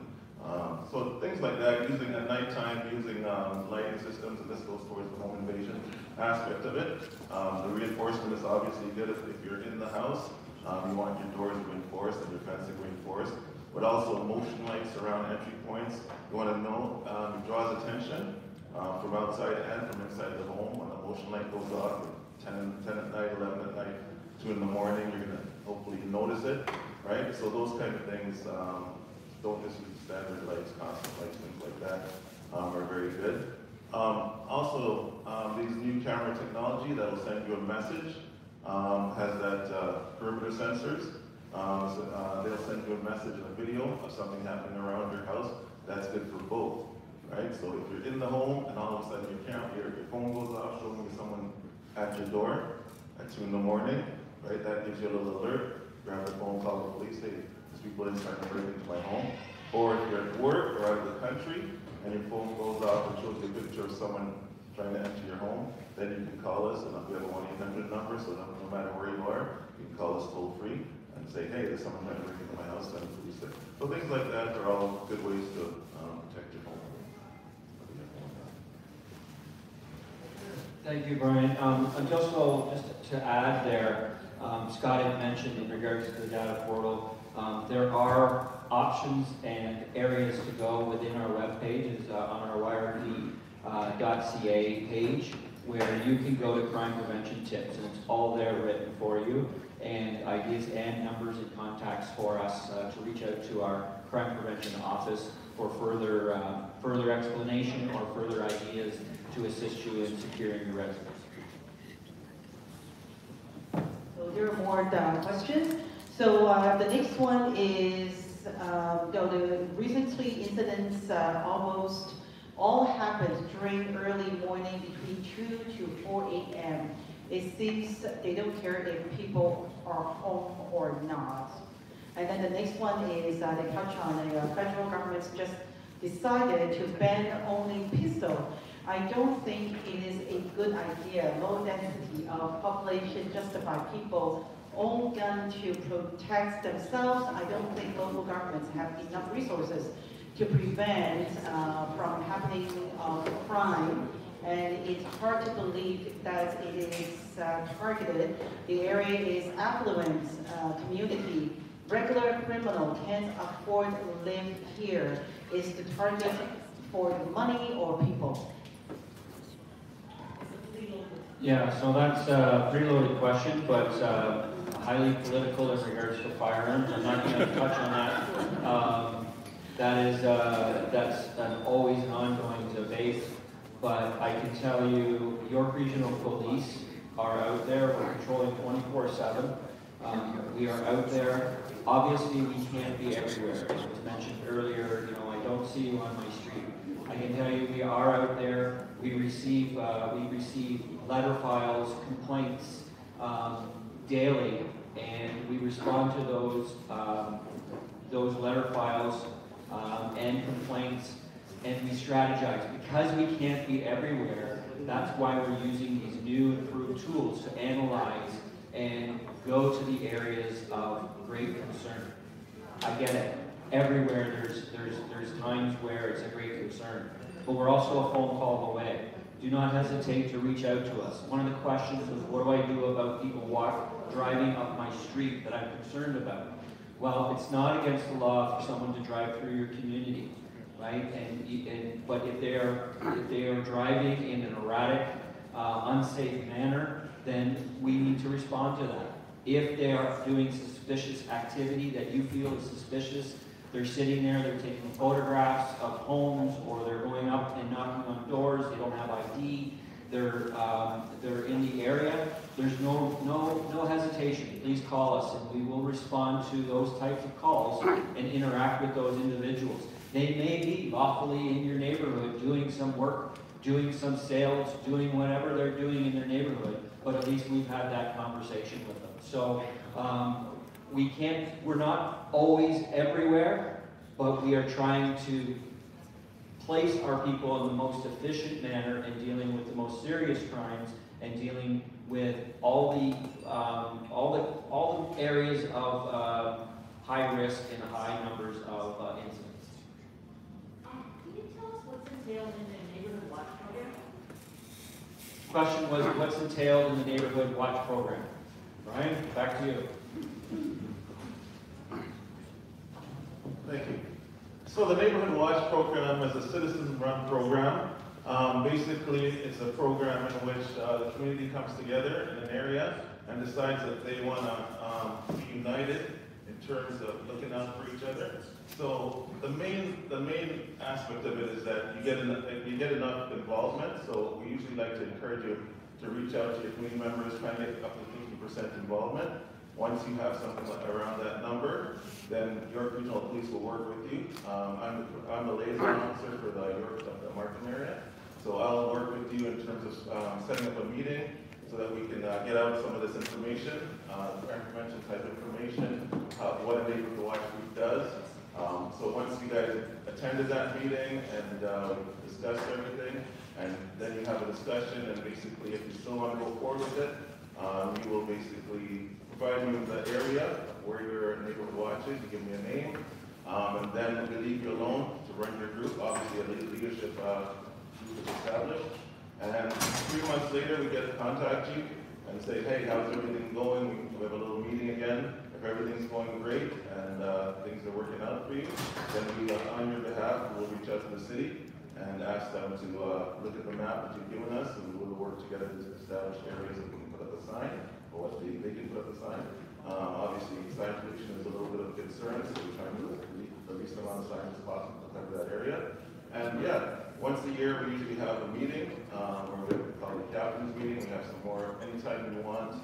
So things like that, using at nighttime, using lighting systems, and this goes towards the home invasion aspect of it. The reinforcement is obviously good if you're in the house. You want your doors reinforced and your fencing reinforced, but also motion lights around entry points. You want to know, it draws attention from outside and from inside the home. When the motion light goes off at 10 at night, 11 at night, 2 in the morning, you're going to hopefully notice it, right? So those kind of things, don't just use standard lights, constant lights, things like that are very good. Also, these new camera technology that will send you a message has that perimeter sensors. They'll send you a message and a video of something happening around your house. That's good for both, right? So if you're in the home and all of a sudden your phone goes off showing you someone at your door at 2 in the morning, right? That gives you a little alert. Grab the phone, call the police, hey, there's people inside and break into my home. Or if you're at work or out of the country and your phone goes off and shows you a picture of someone trying to enter your home, then you can call us, and we have a 1-800 number, so no matter where you are, you can call us toll free and say, hey, there's someone trying to break into my house, send the police there. So things like that are all good ways to protect your home. Thank you, Brian. And just to add there, Scott had mentioned in regards to the data portal, there are options and areas to go within our webpage, on our yrp.ca page, where you can go to crime prevention tips, and it's all there written for you, and ideas and numbers and contacts for us to reach out to our crime prevention office for further explanation or further ideas to assist you in securing your residence. So there are more questions. So the next one is, the recently incidents almost all happened during early morning between 2 to 4 a.m. It seems they don't care if people are home or not. And then the next one is they touch on the federal government's just decided to ban owning pistol. I don't think it is a good idea. Low density of population justify people own gun to protect themselves. I don't think local governments have enough resources to prevent from happening crime. And it's hard to believe that it is targeted. The area is affluent community. Regular criminal can't afford to live here. Is the target for the money or people? Yeah, so that's a preloaded question, but highly political in regards to firearms. I'm not going to touch on that. That's always an ongoing debate. But I can tell you, York Regional Police are out there. We're patrolling 24/7. We are out there. Obviously, we can't be everywhere. As was mentioned earlier, I don't see you on my street. I can tell you we are out there. We receive letter files, complaints daily, and we respond to those letter files and complaints, and we strategize. Because we can't be everywhere, that's why we're using these new improved tools to analyze and go to the areas of great concern. I get it. Everywhere there's times where it's a great concern, but we're also a phone call away. Do not hesitate to reach out to us. One of the questions was, what do I do about people driving up my street that I'm concerned about? Well, it's not against the law for someone to drive through your community, right? But if they are driving in an erratic, unsafe manner, then we need to respond to that. If they are doing suspicious activity that you feel is suspicious, they're sitting there, they're taking photographs of homes, or they're going up and knocking on doors, they don't have ID, they're in the area, there's no hesitation. Please call us and we will respond to those types of calls and interact with those individuals. They may be lawfully in your neighborhood doing some work, doing some sales, doing whatever they're doing in their neighborhood, but at least we've had that conversation with them. So we're not always everywhere, but we are trying to place our people in the most efficient manner in dealing with the most serious crimes and dealing with all the areas of high risk and high numbers of incidents. Can you tell us what's entailed in the neighborhood watch program? Question was, what's entailed in the neighborhood watch program? Brian, back to you. Thank you. So the Neighborhood Watch program is a citizen-run program. Basically, it's a program in which the community comes together in an area and decides that they want to be united in terms of looking out for each other. So the main aspect of it is that you get enough involvement. So we usually like to encourage you to reach out to your community members, try and get up to 50% involvement. Once you have something around that number, then York Regional Police will work with you. I'm the liaison officer for the York Markham area. So I'll work with you in terms of setting up a meeting so that we can get out some of this information, crime prevention type information, what a neighborhood watch group does. So once you guys attended that meeting and discussed everything, and then you have a discussion, and basically if you still want to go forward with it, you will basically provide me with the area where your neighborhood watch is, you give me a name, and then we leave you alone to run your group. Obviously a leadership group is established, and 3 months later we get to contact you and say, hey, how's everything going? We have a little meeting again. If everything's going great and things are working out for you, then we, on your behalf, will reach out to the city and ask them to look at the map that you've given us, and we'll work together to establish areas that we can put up a sign, or what they can put up a sign. Obviously, sign pollution is a little bit of a concern, so we're trying to put the least amount of signs as possible to cover that area. And yeah, once a year we usually have a meeting, where we call it the captain's meeting. We have some more, anytime you want,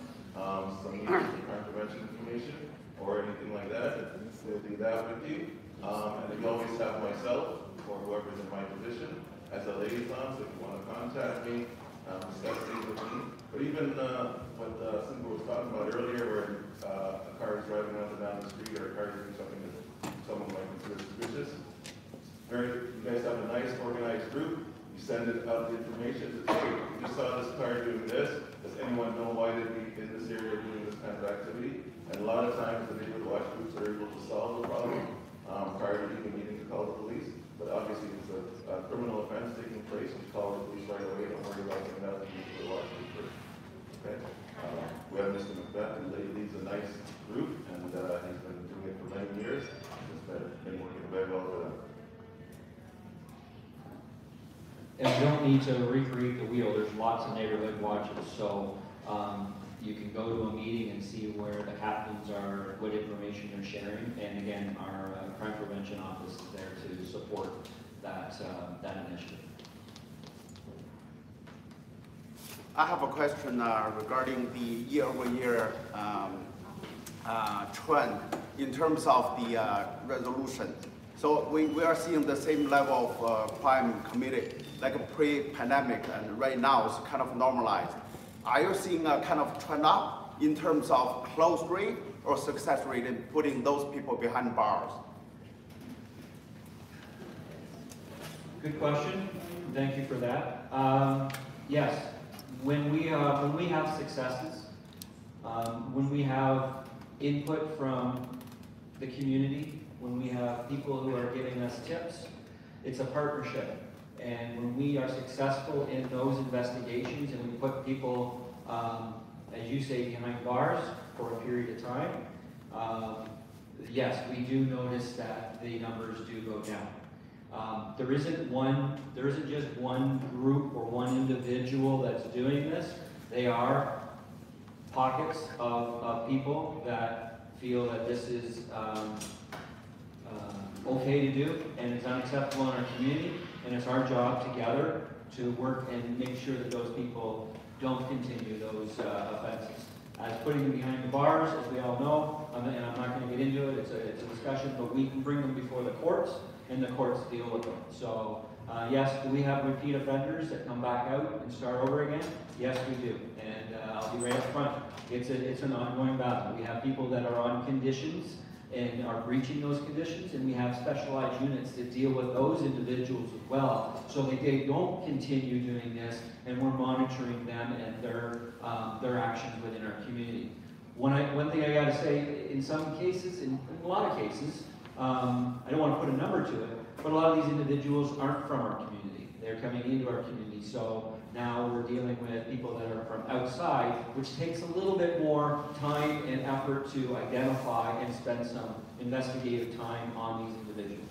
some meetings for crime prevention information or anything like that. We'll do that with you. And then you always have myself or whoever's in my position as a liaison, so if you want to contact me, discuss things with me. But even what Simba was talking about earlier, where a car is driving up and down the street, or a car is doing something that someone might consider suspicious, you guys have a nice organized group. You send it out the information. Hey, we just saw this car doing this. Does anyone know why they'd be in this area doing this kind of activity? And a lot of times the neighborhood watch groups are able to solve the problem prior to even needing to call the police. But obviously, if it's a criminal offense taking place, you call the police right away. Don't worry about getting out to the neighborhood watch group first. Okay? We have Mr. Macbeth, who leads a nice group, and he's been doing it for many years. It's been working very well for them. And we don't need to recreate the wheel. There's lots of neighborhood watches, so you can go to a meeting and see where the captains are, what information they're sharing. And again, our crime prevention office is there to support that initiative. I have a question regarding the year-over-year trend in terms of the resolution. So we are seeing the same level of crime committed, like a pre-pandemic, and right now it's kind of normalized. Are you seeing a kind of trend up in terms of close rate or success rate in putting those people behind bars? Good question. Thank you for that. Yes, when we have successes, when we have input from the community, when we have people who are giving us tips, it's a partnership. And when we are successful in those investigations and we put people, as you say, behind bars for a period of time, yes, we do notice that the numbers do go down. There isn't just one group or one individual that's doing this. They are pockets of people that feel that this is okay to do and it's unacceptable in our community, and it's our job together to work and make sure that those people don't continue those offenses. As putting them behind the bars, as we all know, and I'm not going to get into it, it's a discussion, but we can bring them before the courts, and the courts deal with them. So, yes, do we have repeat offenders that come back out and start over again? Yes, we do, and I'll be right up front. It's an ongoing battle. We have people that are on conditions and are breaching those conditions, and we have specialized units that deal with those individuals as well, so that they don't continue doing this, and we're monitoring them and their actions within our community. One thing I got to say, in some cases, in a lot of cases, I don't want to put a number to it, but a lot of these individuals aren't from our community. They're coming into our community, so now we're dealing with people that are from outside, which takes a little bit more time and effort to identify and spend some investigative time on these individuals.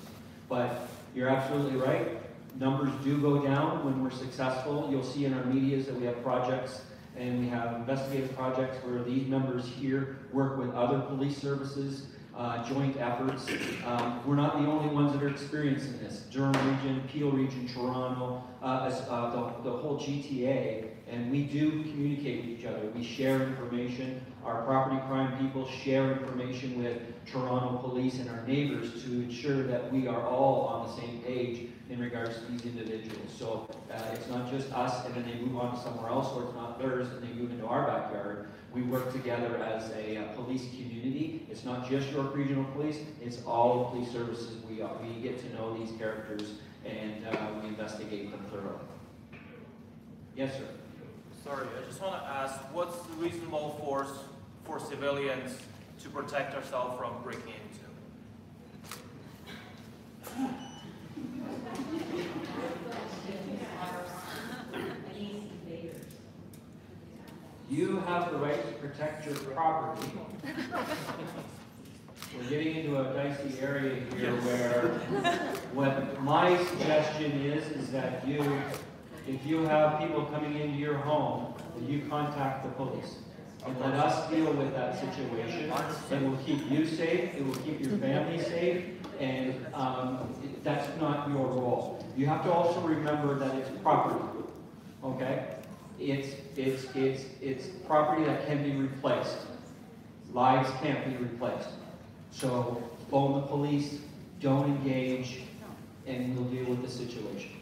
But you're absolutely right. Numbers do go down when we're successful. You'll see in our medias that we have projects and we have investigative projects where these members here work with other police services, joint efforts. We're not the only ones that are experiencing this. Durham region, Peel region, Toronto, the whole GTA, and we do communicate with each other. We share information. Our property crime people share information with Toronto police and our neighbors to ensure that we are all on the same page in regards to these individuals. So it's not just us and then they move on to somewhere else, or it's not theirs and they move into our backyard. We work together as a police community. It's not just York Regional Police, it's all the police services. We get to know these characters and we investigate them thoroughly. Yes, sir. Sorry, I just want to ask, what's the reasonable force for civilians to protect ourselves from breaking into? You have the right to protect your property. We're getting into a dicey area here where what my suggestion is that if you have people coming into your home, that you contact the police and let us deal with that situation. It will keep you safe, it will keep your family safe, and that's not your role. You have to also remember that it's property, okay? It's property that can be replaced. Lives can't be replaced. So phone the police, don't engage, and we'll deal with the situation.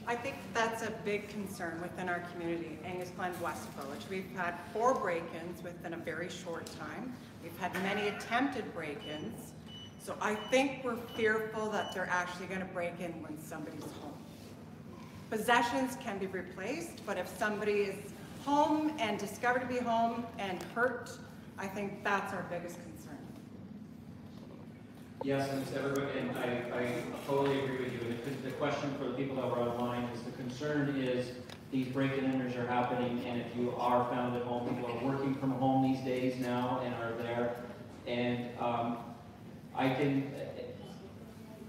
I think that's a big concern within our community, Angus Glen West Village. We've had 4 break-ins within a very short time. We've had many attempted break-ins. So I think we're fearful that they're actually going to break in when somebody's home. Possessions can be replaced, but if somebody is home and discovered to be home and hurt, I think that's our biggest concern. Yes, and everybody, and I totally agree with you. And the question for the people that were online is the concern is these break-in-enters are happening, and if you are found at home, people are working from home these days now and are there. And I can,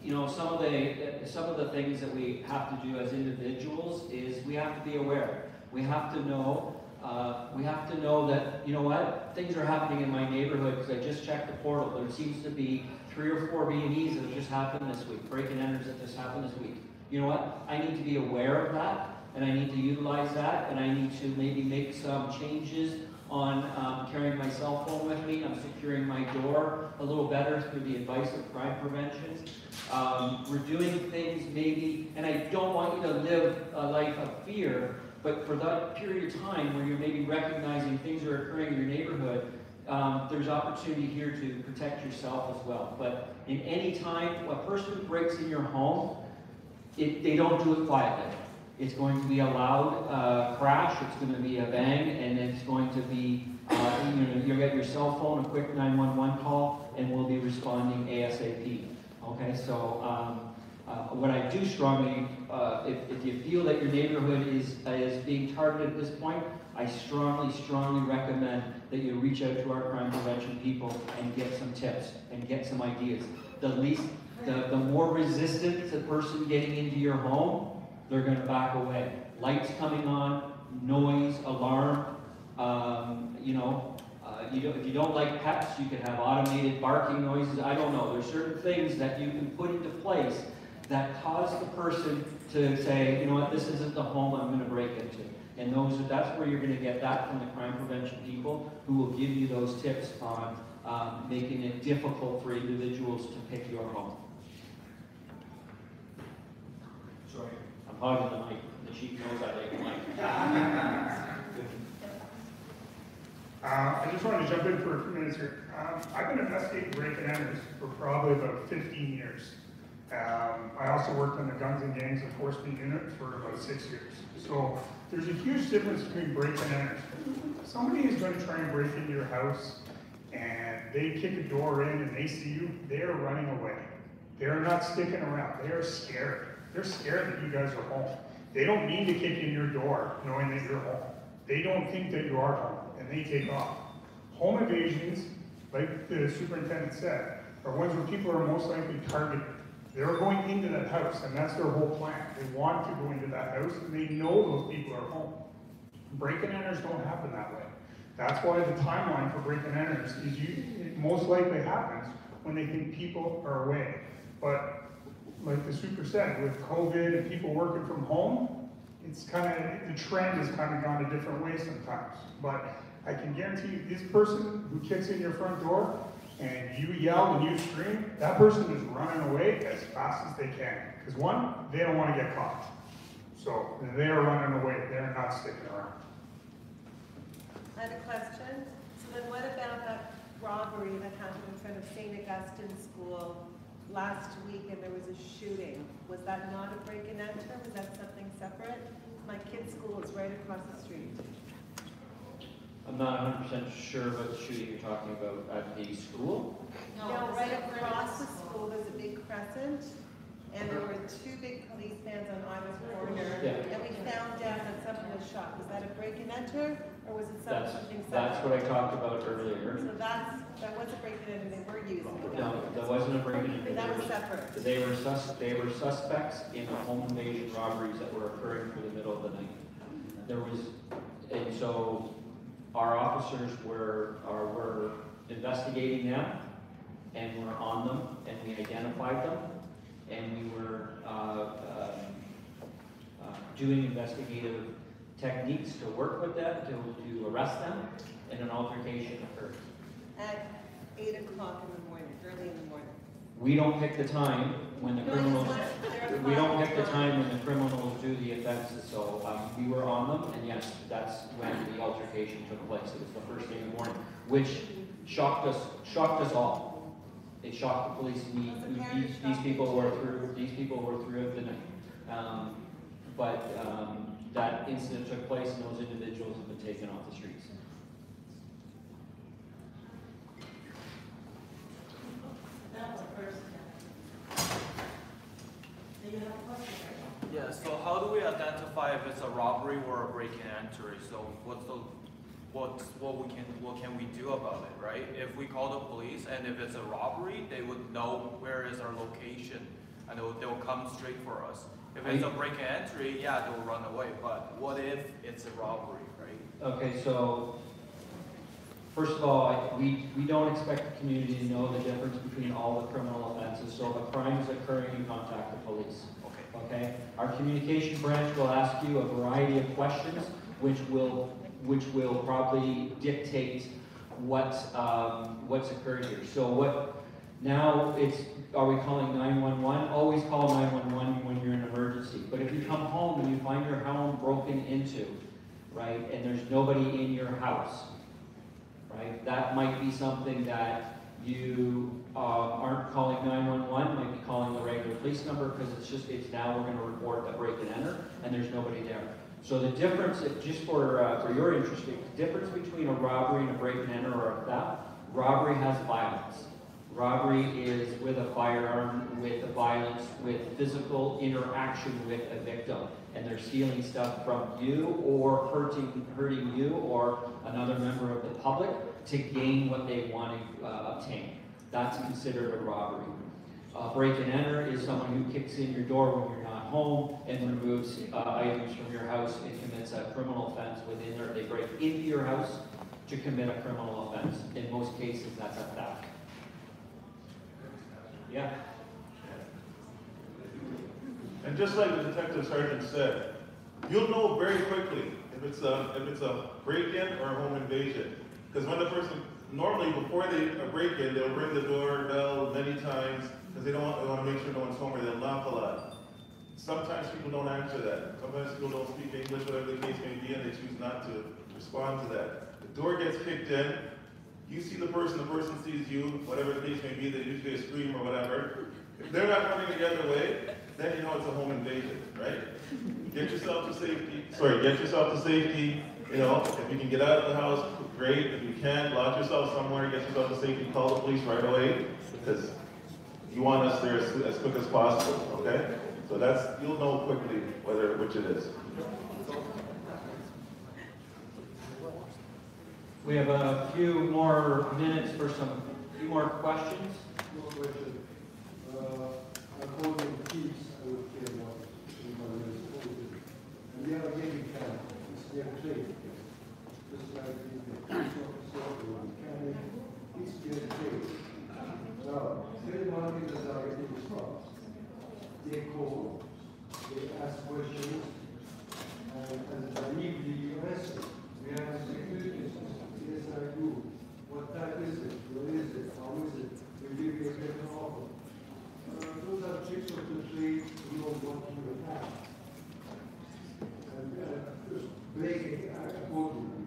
you know, some of the things that we have to do as individuals is we have to be aware. We have to know that, you know what, things are happening in my neighborhood because I just checked the portal. There seems to be 3 or 4 B&Es that have just happened this week, break-in-enters that just happened this week. You know what, I need to be aware of that and I need to utilize that, and I need to maybe make some changes on carrying my cell phone with me. I'm securing my door a little better through the advice of crime prevention. We're doing things maybe, and I don't want you to live a life of fear, but for that period of time where you're maybe recognizing things are occurring in your neighborhood, there's opportunity here to protect yourself as well. But in any time, a person who breaks in your home, they don't do it quietly. It's going to be a loud crash, it's going to be a bang, and it's going to be, you'll get your cell phone, a quick 911 call, and we'll be responding ASAP. Okay, so what I do strongly, if you feel that your neighborhood is being targeted at this point, I strongly recommend that you reach out to our crime prevention people and get some tips and get some ideas. The more resistant the person getting into your home, they're going to back away. Lights coming on, noise, alarm. If you don't like pets, you could have automated barking noises. I don't know. There's certain things that you can put into place that cause the person to say, you know what, this isn't the home I'm going to break into. And that's where you're going to get that from the crime prevention people, who will give you those tips on making it difficult for individuals to pick your home. Sorry, I'm hogging the mic. The chief knows I like the mic. I just wanted to jump in for a few minutes here. I've been investigating break-and-enters for probably about 15 years. I also worked on the Guns and Gangs Enforcement Unit for about 6 years. So there's a huge difference between break-and-enters. Somebody is going to try and break into your house and they kick a door in and they see you, they are running away. They're not sticking around. They are scared. They're scared that you guys are home. They don't mean to kick in your door knowing that you're home. They don't think that you are home, and they take off. Home evasions, like the superintendent said, are ones where people are most likely targeted. They're going into that house, and that's their whole plan. They want to go into that house, and they know those people are home. Break-and-enters don't happen that way. That's why the timeline for break-and-enters is it most likely happens when they think people are away. But like the super said, with COVID and people working from home, it's kind of, the trend has kind of gone a different way sometimes. But I can guarantee you, this person who kicks in your front door and you yell and you scream, that person is running away as fast as they can. Because one, they don't want to get caught. So they're running away, they're not sticking around. I have a question. So then what about that robbery that happened in front of St. Augustine School last week and there was a shooting? Was that not a break and enter? Was that something separate? My kid's school is right across the street. I'm not 100% sure what shooting you're talking about at the school. No, right across the school there's a big crescent and there were two big police vans on either corner. Yeah. And we found out that someone was shot. Was that a break and enter or was it something separate? That's what I talked about earlier. So that was a break and enter. They were using it. No, that wasn't a break and enter. That was separate. They were suspects in the home invasion robberies that were occurring through the middle of the night. And so our officers were investigating them, and we're on them, and we identified them, and we were doing investigative techniques to work with them, to arrest them, and an altercation occurred. At 8 o'clock in the morning, early in the morning. We don't pick the time when the criminals. We don't pick the time when the criminals do the offenses. So we were on them, and yes, that's when the altercation took place. It was the first thing in the morning, which shocked us all. It shocked the police. These people were through the night. But that incident took place, and those individuals have been taken off the streets. Yeah, so how do we identify if it's a robbery or a break-and-enter? So what can we do about it, right? If we call the police and if it's a robbery, they would know where is our location and they'll come straight for us. If it's a break-and-entry, yeah, they'll run away. But what if it's a robbery, right? Okay, so first of all, we don't expect the community to know the difference between all the criminal offenses. So if a crime is occurring, you contact the police. Okay? Our communication branch will ask you a variety of questions, which will probably dictate what's occurred here. So now are we calling 911? Always call 911 when you're in an emergency. But if you come home and you find your home broken into, right, and there's nobody in your house, right, that might be something that you aren't calling 911, might be calling the regular police number, because it's now we're going to report a break and enter, and there's nobody there. So the difference, just for your interest, the difference between a robbery and a break and enter or a theft, robbery has violence. Robbery is with a firearm, with violence, with physical interaction with a victim, and they're stealing stuff from you or hurting you or another member of the public to gain what they want to obtain. That's considered a robbery. Break and enter is someone who kicks in your door when you're not home and removes items from your house and commits a criminal offense within there. They break into your house to commit a criminal offense. In most cases, that's a theft. Yeah. And just like the detective sergeant said, you'll know very quickly if it's a break-in or a home invasion. Because when the person, normally before they break in, they'll ring the doorbell many times because they want to make sure no one's home, or they'll knock a lot. Sometimes people don't answer that. Sometimes people don't speak English, whatever the case may be, and they choose not to respond to that. The door gets kicked in, you see the person sees you, whatever the case may be, they usually a scream or whatever. If they're not running the other way, then you know it's a home invasion, right? Get yourself to safety. You know, if you can get out of the house, great. If you can't, lock yourself somewhere, get yourself to safety, call the police right away, because you want us there as quick as possible, okay? So you'll know quickly which it is. We have a few more minutes for few more questions. No question. According to thieves, I would care about and they are getting cameras. They are trained. Just like the police officer or the mechanic, it's their trade. Now, telemarketers are getting response. They call, they ask questions, and naively you answer. We have a security system. Yes, I do. What type is it? What is it? How is it? We give you a better offer. Those are tricks of the trade you don't want to have. And breaking accordingly,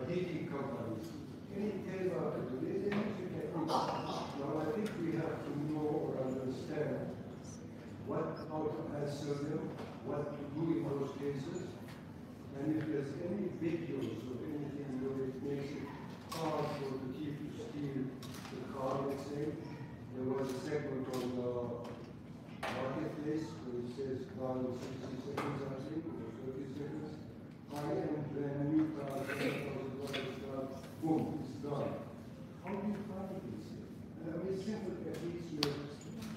heating companies, any telemarketer, there's anything you can do. Now I think we have to know or understand how to answer them, what to do in those cases, and if there's any videos or anything where it makes it hard for the thief to steal the car, let's say. There was a segment on the marketplace where it says gone in 60 seconds, I think, or 30 seconds. High-end brand new car, $10,000 boom, it's gone. How do you find this? I mean, simple, at least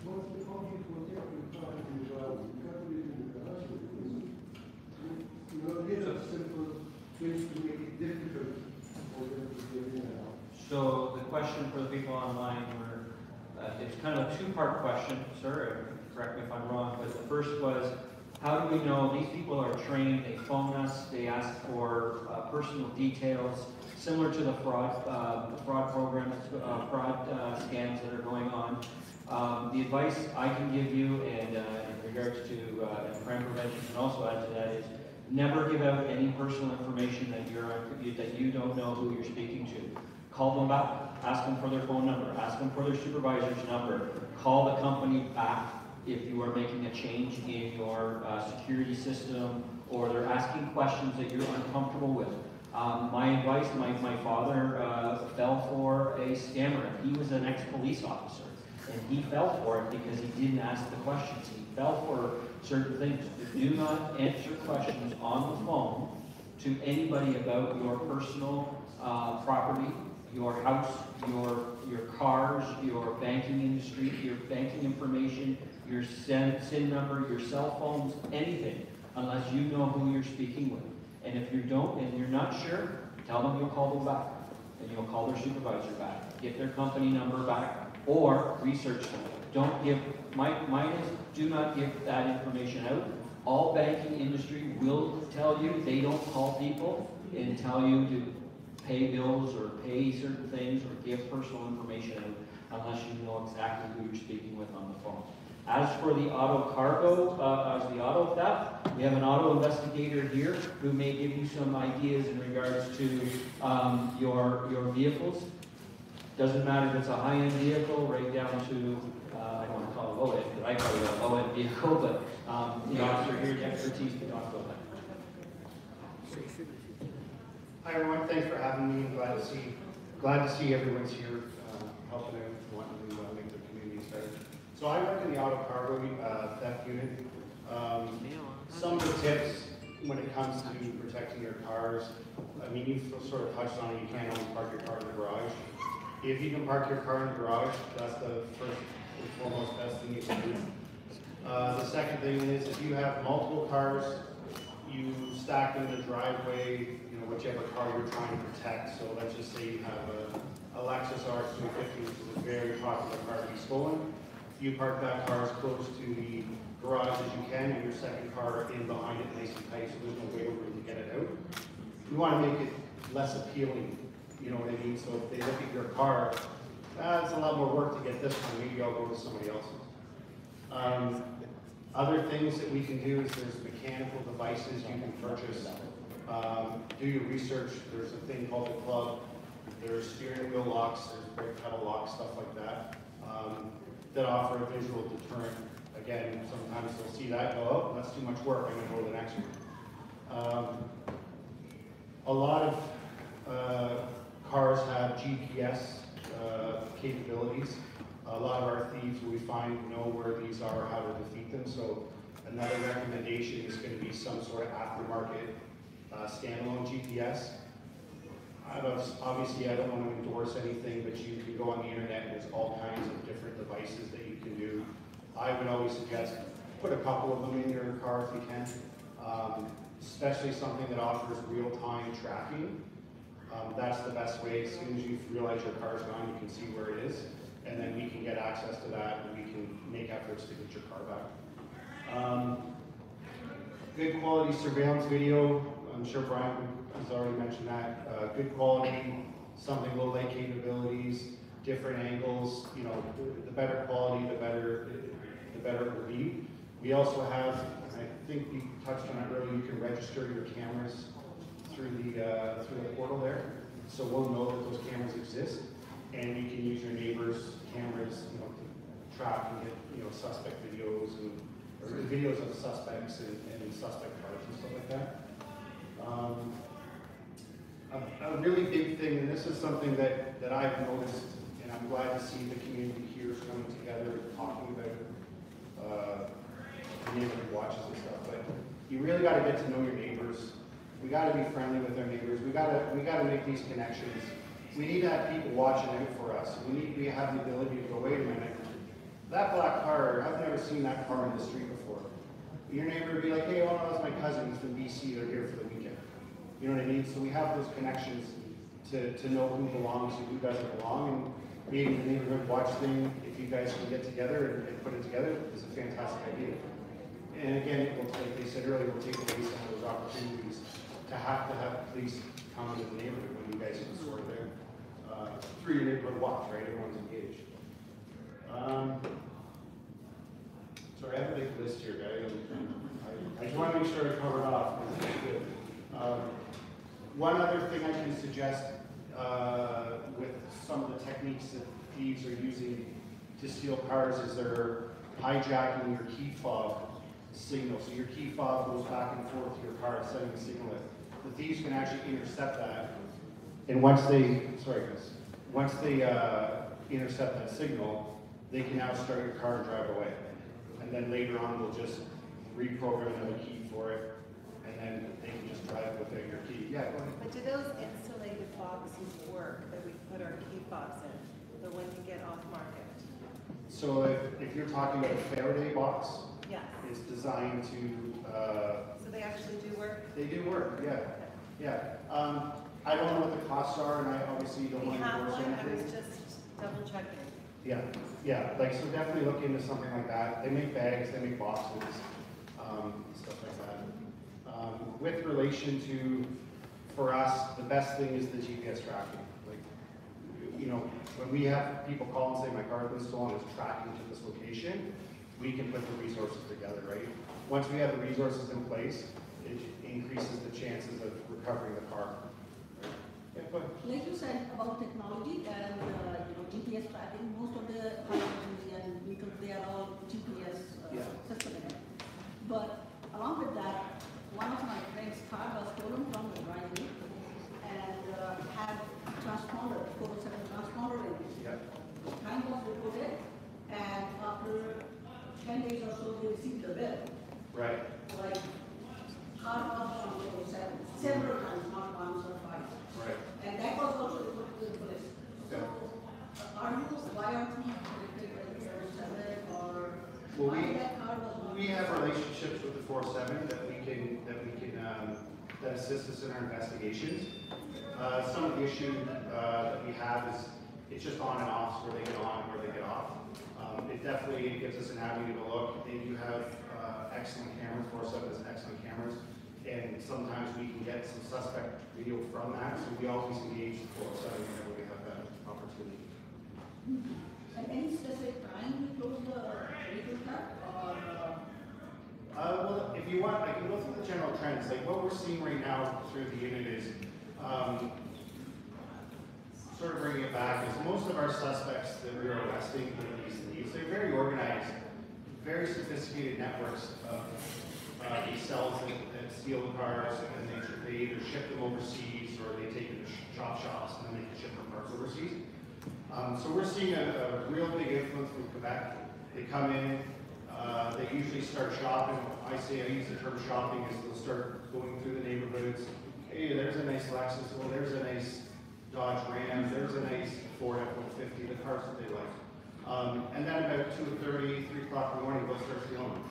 how do you protect your car in the driveway? You can't leave it in the garage with it. You know, these are simple things to make it difficult for them to get in and out. So the question for the people online it's kind of a two-part question, sir. Correct me if I'm wrong, but the first was, how do we know these people are trained? They phone us, they ask for personal details, similar to the fraud programs, fraud scams that are going on. The advice I can give you, and in regards to crime prevention, and also add to that is, never give out any personal information that you don't know who you're speaking to. Call them back, ask them for their phone number, ask them for their supervisor's number, call the company back if you are making a change in your security system, or they're asking questions that you're uncomfortable with. My advice, my father fell for a scammer. He was an ex-police officer, and he fell for it because he didn't ask the questions. He fell for certain things. Do not answer questions on the phone to anybody about your personal property, your house, your cars, your banking industry, your banking information, your SIN number, your cell phones, anything, unless you know who you're speaking with. And if you don't, and you're not sure, tell them you'll call them back, and you'll call their supervisor back. Get their company number back, or research them. Don't give, mine is, do not give that information out All banking industry will tell you they don't call people and tell you to pay bills or pay certain things or give personal information out unless you know exactly who you're speaking with on the phone. As for the auto cargo, as the auto theft, we have an auto investigator here who may give you some ideas in regards to your vehicles. Doesn't matter if it's a high-end vehicle, right down to, I don't want to call it low-end, but I call it a low-end vehicle, but the officer here has expertise to talk about that. Hi everyone, thanks for having me. Glad to see everyone's here helping out, wanting to make their communities better. So I work in the auto cargo theft unit. Some of the tips when it comes to protecting your cars, I mean, you've sort of touched on it, you can't always park your car in the garage. If you can park your car in the garage, that's the first and foremost best thing you can do. The second thing is if you have multiple cars, you stack them in the driveway, you know, whichever car you're trying to protect. So let's just say you have a Lexus RX350, which is a very popular car to be stolen. You park that car as close to the garage as you can, and your second car in behind it nice and tight, so there's no wiggle room to get it out. You want to make it less appealing, you know what I mean? So if they look at your car, it's a lot more work to get this one, maybe I'll go to somebody else's. Other things that we can do is there's mechanical devices you can purchase. Do your research. There's a thing called the club. There's steering wheel locks, there's brake pedal locks, stuff like that, that offer a visual deterrent. Again, sometimes they'll see that, go, oh, that's too much work, I'm going to go to the next one. A lot of cars have GPS capabilities. A lot of our thieves, we find, know where these are, how to defeat them. So another recommendation is going to be some sort of aftermarket standalone GPS. Obviously, I don't want to endorse anything, but you can go on the internet and there's all kinds of different devices that you can do. I would always suggest put a couple of them in your car if you can, especially something that offers real-time tracking. That's the best way. As soon as you realize your car's gone, you can see where it is, and then we can get access to that and we can make efforts to get your car back. Good quality surveillance video. I'm sure Brian has already mentioned that. Good quality, something low light capabilities, different angles. You know, the better quality, the better it will be. We also have, I think we touched on it earlier, you can register your cameras through the portal there. So we'll know that those cameras exist, and you can use your neighbors' cameras, you know, to track and get, you know, suspect videos or videos of suspects and suspect cars and stuff like that. A really big thing, and this is something that I've noticed, and I'm glad to see the community here is coming together and talking about neighborhood watches and stuff, but you really got to get to know your neighbors. We got to be friendly with our neighbors. We got to make these connections. We need to have people watching out for us. We have the ability to go, wait a minute, that black car, I've never seen that car in the street before. Your neighbor would be like, hey, oh no, that's my cousin, he's from BC, they're here for the weekend. You know what I mean? So we have those connections to know who belongs and who doesn't belong, and maybe the neighborhood watch thing, if you guys can get together and put it together, is a fantastic idea. And again, it will, like they said earlier, we'll take away some of those opportunities to have police come into the neighborhood when you guys can sort of there through your neighborhood watch, right? Everyone's engaged. Sorry, I have a big list here, guys. I just want to make sure I cover it off. One other thing I can suggest with some of the techniques that thieves are using to steal cars is they're hijacking your key fob signal. So your key fob goes back and forth to your car, sending a signal. The thieves can actually intercept that, and once they intercept that signal, they can now start your car and drive away. And then later on, they'll just reprogram another key for it, and then they can just drive without your key. Yeah, go ahead. But do those insulated boxes work that we put our key fobs in, the ones you get off market? So if you're talking about a Faraday box, yes, it's designed to... so they actually do work? They do work, yeah. Yeah. I don't know what the costs are, and I obviously don't want to endorse anything. I was just double checking. Yeah, yeah. Like, so definitely look into something like that. They make bags, they make boxes. stuff like that. With relation to, for us, the best thing is the GPS tracking. Like, you know, when we have people call and say my car has been stolen, it's tracking to this location, we can put the resources together, right? Once we have the resources in place, it increases the chances of recovering the car. Yeah, go ahead. Like you said about technology and GPS tracking, most of the highways and vehicles, they are all GPS system in it. But along with that, one of my friend's car was stolen from the driveway and had transponder, 407 transponder in it. Time was reported, and after 10 days or so, they received the bill. Right. Like, car was on 407 several times, not once or twice. Right. And that was also reported to the police. So, why aren't we connected with 407 or Well, why that car was not? we have relationships with the 407 that assist us in our investigations. Some of the issue that we have is it's just on and off, where they get on and where they get off. It definitely gives us an avenue to look. They do have excellent cameras, 407 has excellent cameras, and sometimes we can get some suspect video from that, so we always engage the 407 whenever we have that opportunity. At any specific time we close the vehicle car or? Well, if you want, I can go through the general trends. Like what we're seeing right now through the unit is, sort of bringing it back, is most of our suspects that we're arresting in these, they're very organized, very sophisticated networks of these cells that steal the cars, and they either ship them overseas or they take them to shops and then they can ship their cars overseas. So we're seeing a real big influence from Quebec. They come in, they usually start shopping. I use the term shopping is they'll start going through the neighborhoods. Hey, there's a nice Lexus. Oh, there's a nice Dodge Ram. There's a nice Ford F-150, the cars that they like. And then about 2:30, 3 o'clock in the morning, they'll start stealing them.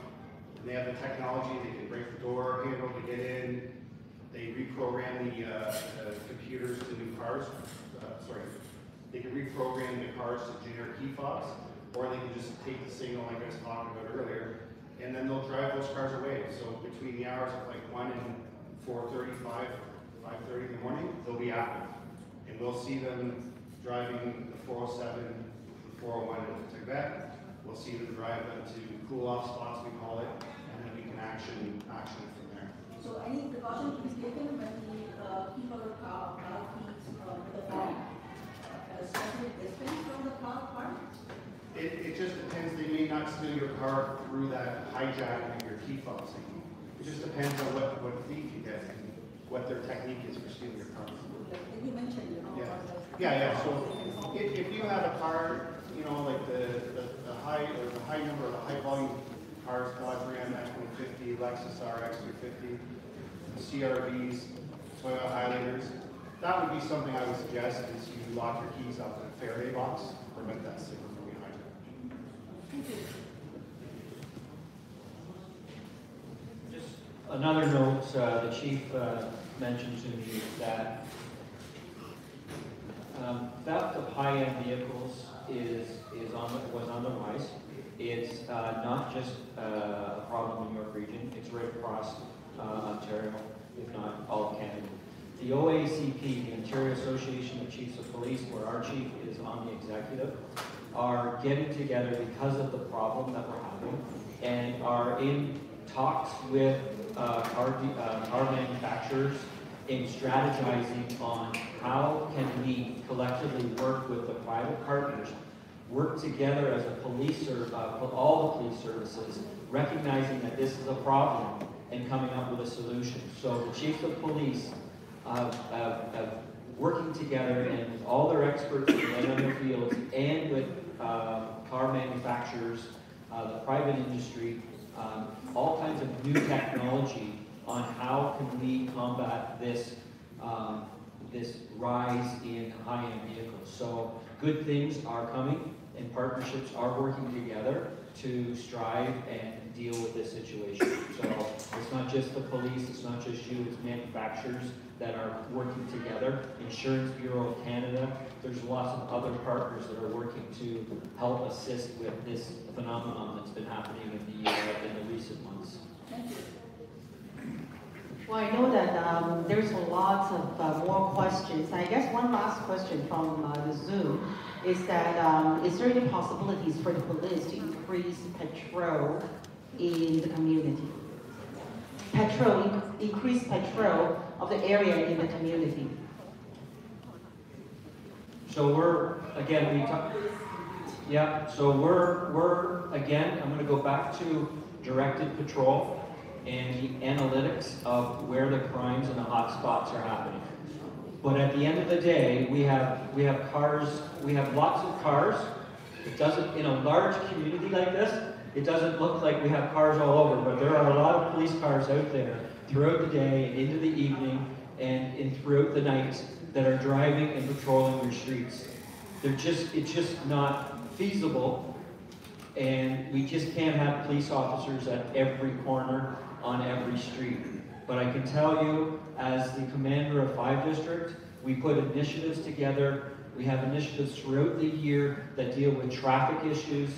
And they have the technology. They can break the door handle to get in. They reprogram the computers to new cars. They can reprogram the cars to generic key fobs, or they can just take the signal like I was talking about earlier, and then they'll drive those cars away. So between the hours of like 1 and 4:30, 5:30 in the morning, they'll be active. And we'll see them driving the 407, the 401 into Quebec. We'll see them drive them to cool-off spots, we call it, and then we can action from there. So any precaution to be taken when we keep our car keys with the phone? Especially distance from the car park? It just depends. They may not steal your car through that hijacking of your key fob signal. It just depends on what thief you get and what their technique is for stealing your car. Like you mentioned, Yeah. So if you have a car, like the high number of the high volume cars, Dodge Ram F-150, Lexus RX 350, CRVs, Toyota Highlanders, that would be something I would suggest is you lock your keys up in a Faraday box, prevent that signal from being hijacked. Just another note, the chief mentioned to me that theft of high-end vehicles was on the rise. It's not just a problem in New York region, it's right across Ontario, if not all of Canada. The OACP, the Ontario Association of Chiefs of Police, where our chief is on the executive, are getting together because of the problem that we're having and are in talks with car manufacturers in strategizing on how can we collectively work with the private partners, work together as a police all the police services, recognizing that this is a problem and coming up with a solution. So the chiefs of police working together and with all their experts in other fields and with car manufacturers, the private industry, all kinds of new technology on how can we combat this this rise in high-end vehicles. So good things are coming and partnerships are working together to strive and deal with this situation. So it's not just the police, it's not just you, it's manufacturers that are working together. Insurance Bureau of Canada, there's lots of other partners that are working to help assist with this phenomenon that's been happening in the recent months. Thank you. Well, I know that there's lots of more questions. I guess one last question from the Zoom is that is there any possibilities for the police to increase patrol in the community? Increase patrol of the area in the community. So we're, again, we're again, I'm going to go back to directed patrol and the analytics of where the crimes and the hot spots are happening. But at the end of the day, we have cars, we have lots of cars. It doesn't, in a large community like this, it doesn't look like we have cars all over, but there are a lot of police cars out there throughout the day, into the evening, and throughout the night that are driving and patrolling your streets. It's just not feasible, and we just can't have police officers at every corner on every street. But I can tell you, as the commander of 5 District, we put initiatives together. We have initiatives throughout the year that deal with traffic issues,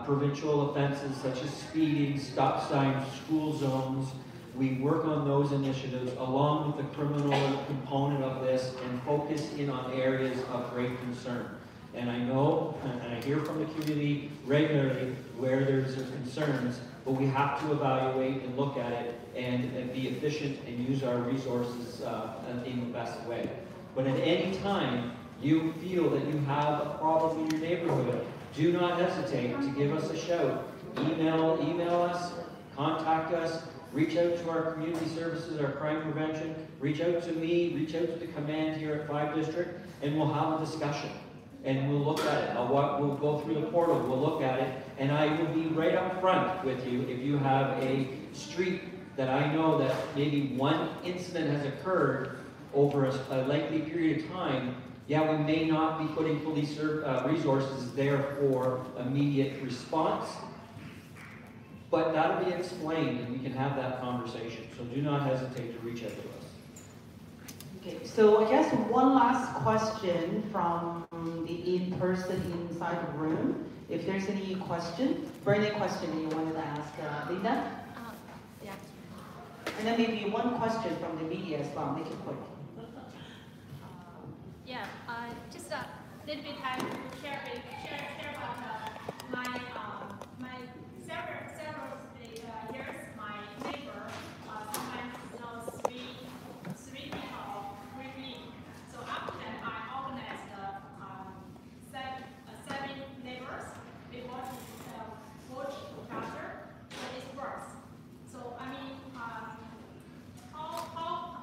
provincial offenses such as speeding, stop signs, school zones. We work on those initiatives along with the criminal component of this and focus in on areas of great concern. And I know, and I hear from the community regularly where there's concerns, but we have to evaluate and look at it and be efficient and use our resources in the best way. But at any time you feel that you have a problem in your neighborhood, do not hesitate to give us a shout. Email us, contact us, reach out to our community services, our crime prevention, reach out to me, reach out to the command here at 5 District, and we'll have a discussion. And we'll look at it. We'll go through the portal, we'll look at it, and I will be right up front with you if you have a street that I know that maybe one incident has occurred over a lengthy period of time. Yeah, we may not be putting police resources there for immediate response, but that'll be explained and we can have that conversation. So do not hesitate to reach out to us. Okay, so I guess one last question from the in-person inside the room. If there's any question, burning question you wanted to ask Linda? Yeah. And then maybe one question from the media as well, make it quick. Yeah, just a little bit time to share about my several years, my neighbor, sometimes three people with me. So after that, I organized seven neighbors. We watch each other, so it works. So I mean, how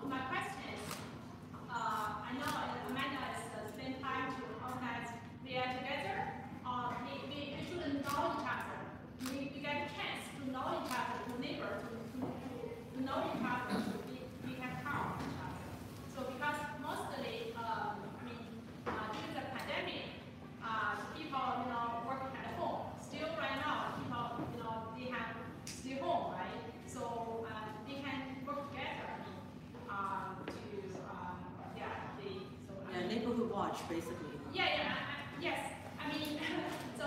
my question is, I know Amanda has spent time to organize. We are together. We shouldn't know each other. We get a chance to know each other, to neighbor, to know each other. We can help each other. So because mostly, during the pandemic, people work at home. Still right now, people they have stay home, right? So they can work together. Neighborhood watch, basically. Yes. I mean, so,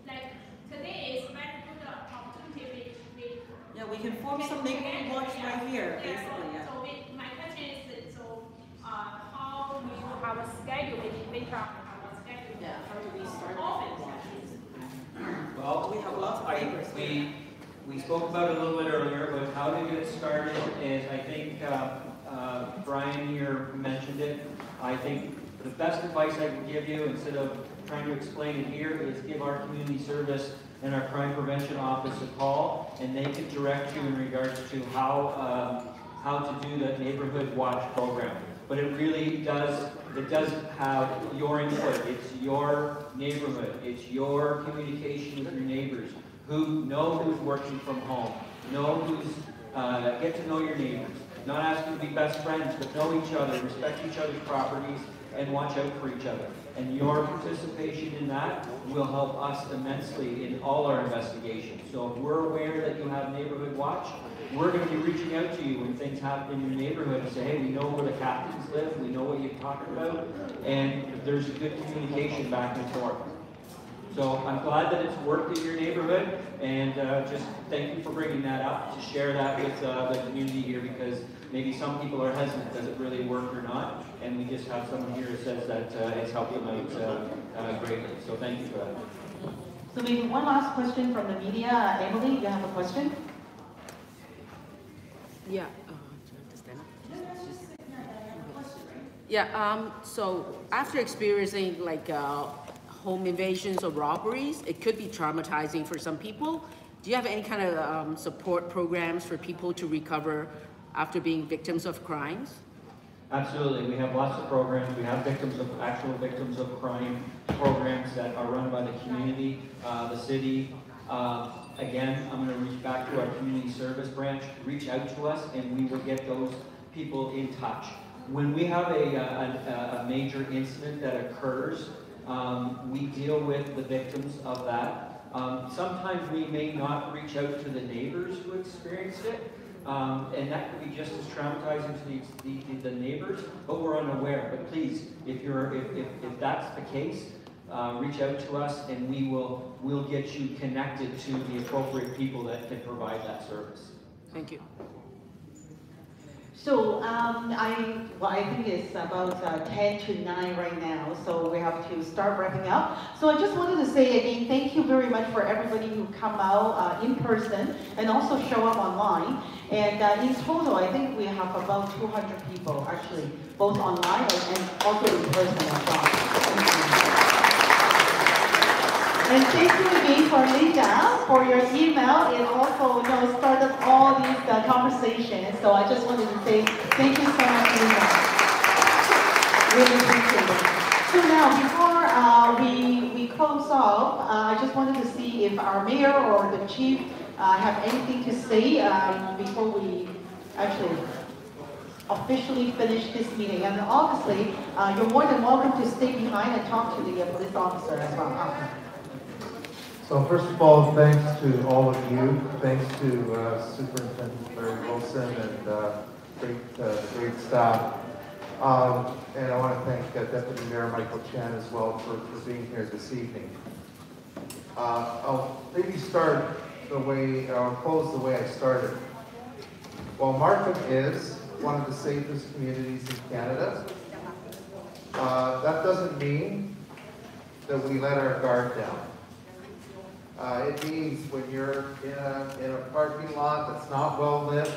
like, today is very good opportunity. We can form some neighborhood watch right here, basically, yeah. So my question is, how we will have a schedule, later on have a schedule. Yeah, how do we start office? Well, we have lots of papers. We spoke about it a little bit earlier, but how to get started is, I think, Brian here mentioned it. I think the best advice I can give you, instead of trying to explain it here, is give our community service and our crime prevention office a call, and they can direct you in regards to how to do that neighborhood watch program. But it really does have your input. It's your neighborhood. It's your communication with your neighbors. Know who's working from home. Get to know your neighbors. Not asking to be best friends, but know each other, respect each other's properties, and watch out for each other. And your participation in that will help us immensely in all our investigations. So if we're aware that you have neighborhood watch, we're going to be reaching out to you when things happen in your neighborhood and say, hey, we know where the captains live, we know what you're talking about, and there's a good communication back and forth. So I'm glad that it's worked in your neighborhood, and just thank you for bringing that up, to share that with the community here, because maybe some people are hesitant, does it really work or not? And we just have someone here who says that it's helped them out greatly. So thank you for that. So maybe one last question from the media. Emily, you have a question? Yeah. Yeah, so after experiencing like home invasions or robberies, it could be traumatizing for some people. Do you have any kind of support programs for people to recover after being victims of crimes? Absolutely, we have lots of programs. We have actual victims of crime programs that are run by the community, the city. Again, I'm going to reach back to our community service branch, reach out to us, and we will get those people in touch. When we have a major incident that occurs, we deal with the victims of that. Sometimes we may not reach out to the neighbors who experienced it, and that could be just as traumatizing to the neighbors, but we're unaware. But please, if that's the case, reach out to us, and we'll get you connected to the appropriate people that can provide that service. Thank you. So I think it's about 10 to 9 right now, so we have to start wrapping up. So I just wanted to say again, thank you very much for everybody who come out in person and also show up online. And in total, I think we have about 200 people actually, both online and also in person as well. And thank you again for Linda for your email. It also started all these conversations. So I just wanted to say thank you so much, Linda. Really appreciate it. So now, before we close off, I just wanted to see if our mayor or the chief have anything to say before we actually officially finish this meeting. And obviously, you're more than welcome to stay behind and talk to the police officer as well. So first of all, thanks to all of you. Thanks to Superintendent Larry Wilson and great staff. And I want to thank Deputy Mayor Michael Chan as well for being here this evening. I'll maybe start the way, or close the way I started. While Markham is one of the safest communities in Canada, that doesn't mean that we let our guard down. It means when you're in a parking lot that's not well lit,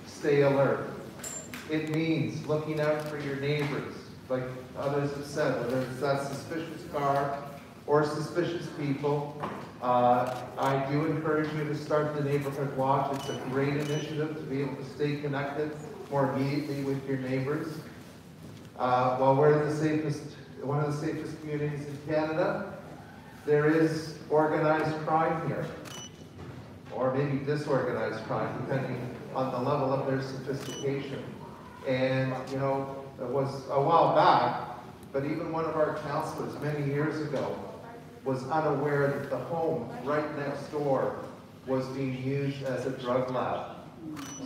stay alert. It means looking out for your neighbors, like others have said, whether it's that suspicious car or suspicious people. I do encourage you to start the neighborhood watch. It's a great initiative to be able to stay connected more immediately with your neighbors. While we're one of the safest communities in Canada, there is organized crime here, or maybe disorganized crime, depending on the level of their sophistication. And, it was a while back, but even one of our counselors many years ago was unaware that the home right next door was being used as a drug lab.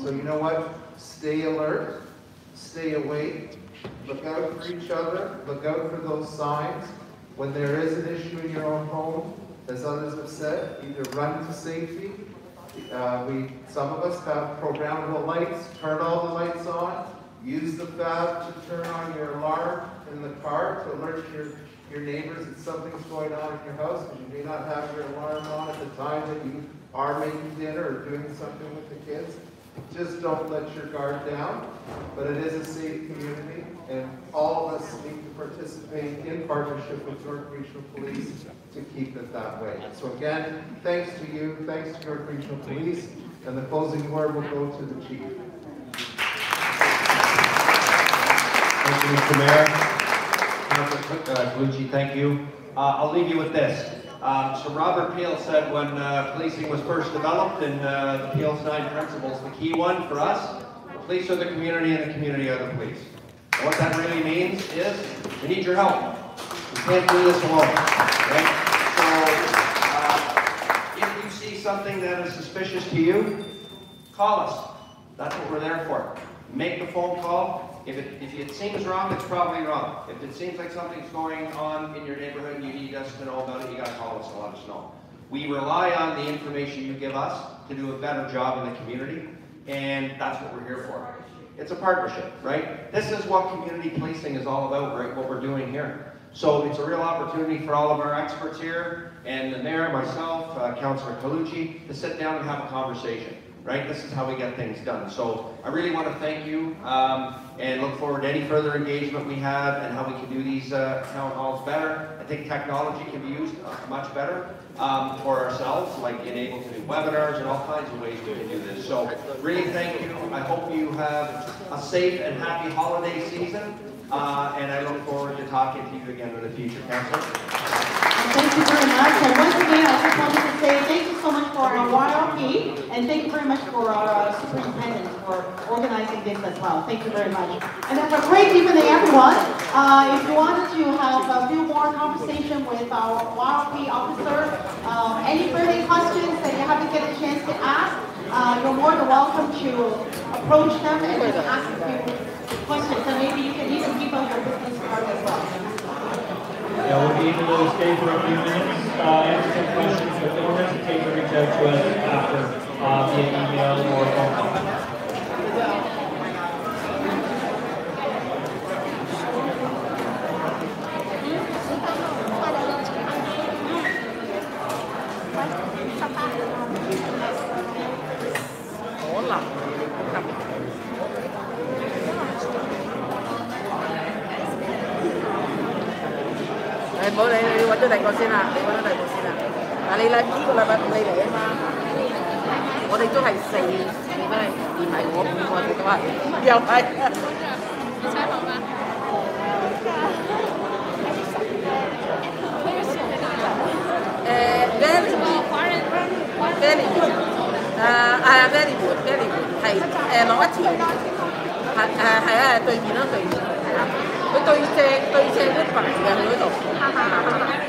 So you know what? Stay alert, stay awake, look out for each other, look out for those signs. When there is an issue in your own home, as others have said, either run to safety. Some of us have programmable lights, turn all the lights on, use the fab to turn on your alarm in the car to alert your neighbors that something's going on in your house, because you may not have your alarm on at the time that you are making dinner or doing something with the kids. Just don't let your guard down, but it is a safe community, and all of us need to participate in partnership with York Regional Police to keep it that way. So again, thanks to you, thanks to York Regional Police, and the closing word will go to the Chief. Thank you, Mr. Mayor. Councilor Calucci, thank you. I'll leave you with this. So Robert Peel said when policing was first developed in the Peel's 9 principles, the key one for us, the police are the community and the community are the police. And what that really means is we need your help. We can't do this alone. Okay? So if you see something that is suspicious to you, call us. That's what we're there for. Make the phone call. If it seems wrong, it's probably wrong. If it seems like something's going on in your neighborhood and you need us to know about it, you gotta call us and let us know. We rely on the information you give us to do a better job in the community, and that's what we're here for. It's a partnership, right? This is what community policing is all about, right? What we're doing here. So it's a real opportunity for all of our experts here, and the mayor, myself, Councillor Colucci, to sit down and have a conversation, right? This is how we get things done. So I really want to thank you, and look forward to any further engagement we have and how we can do these town halls better. I think technology can be used much better for ourselves, like being able to do webinars and all kinds of ways we can do this. So really thank you. I hope you have a safe and happy holiday season, and I look forward to talking to you again in the future, Councillor. Thank you very much. And once again, I just wanted to say thank you so much for our YRP, and thank you very much for our superintendent for organizing this as well. Thank you very much. And have a great evening, everyone. If you wanted to have a few more conversation with our YRP officer, any further questions that you haven't get a chance to ask, you're more than welcome to approach them and just ask a few questions. And maybe you can even give us your business card as well. Yeah, we'll be able to stay for a few minutes, answer some questions, but don't hesitate to reach out to us after via email or phone call.唔好理你揾咗第二個先啦，你揾咗第二個先啦。嗱，你呢個禮拜五你嚟啊嘛，我哋都係4，你翻嚟連埋我5個，你都係又係。你採訪嗎？Very good，係某一條，係對面啦，對面係啦。佢對正嗰啲白字嘅佢嗰度。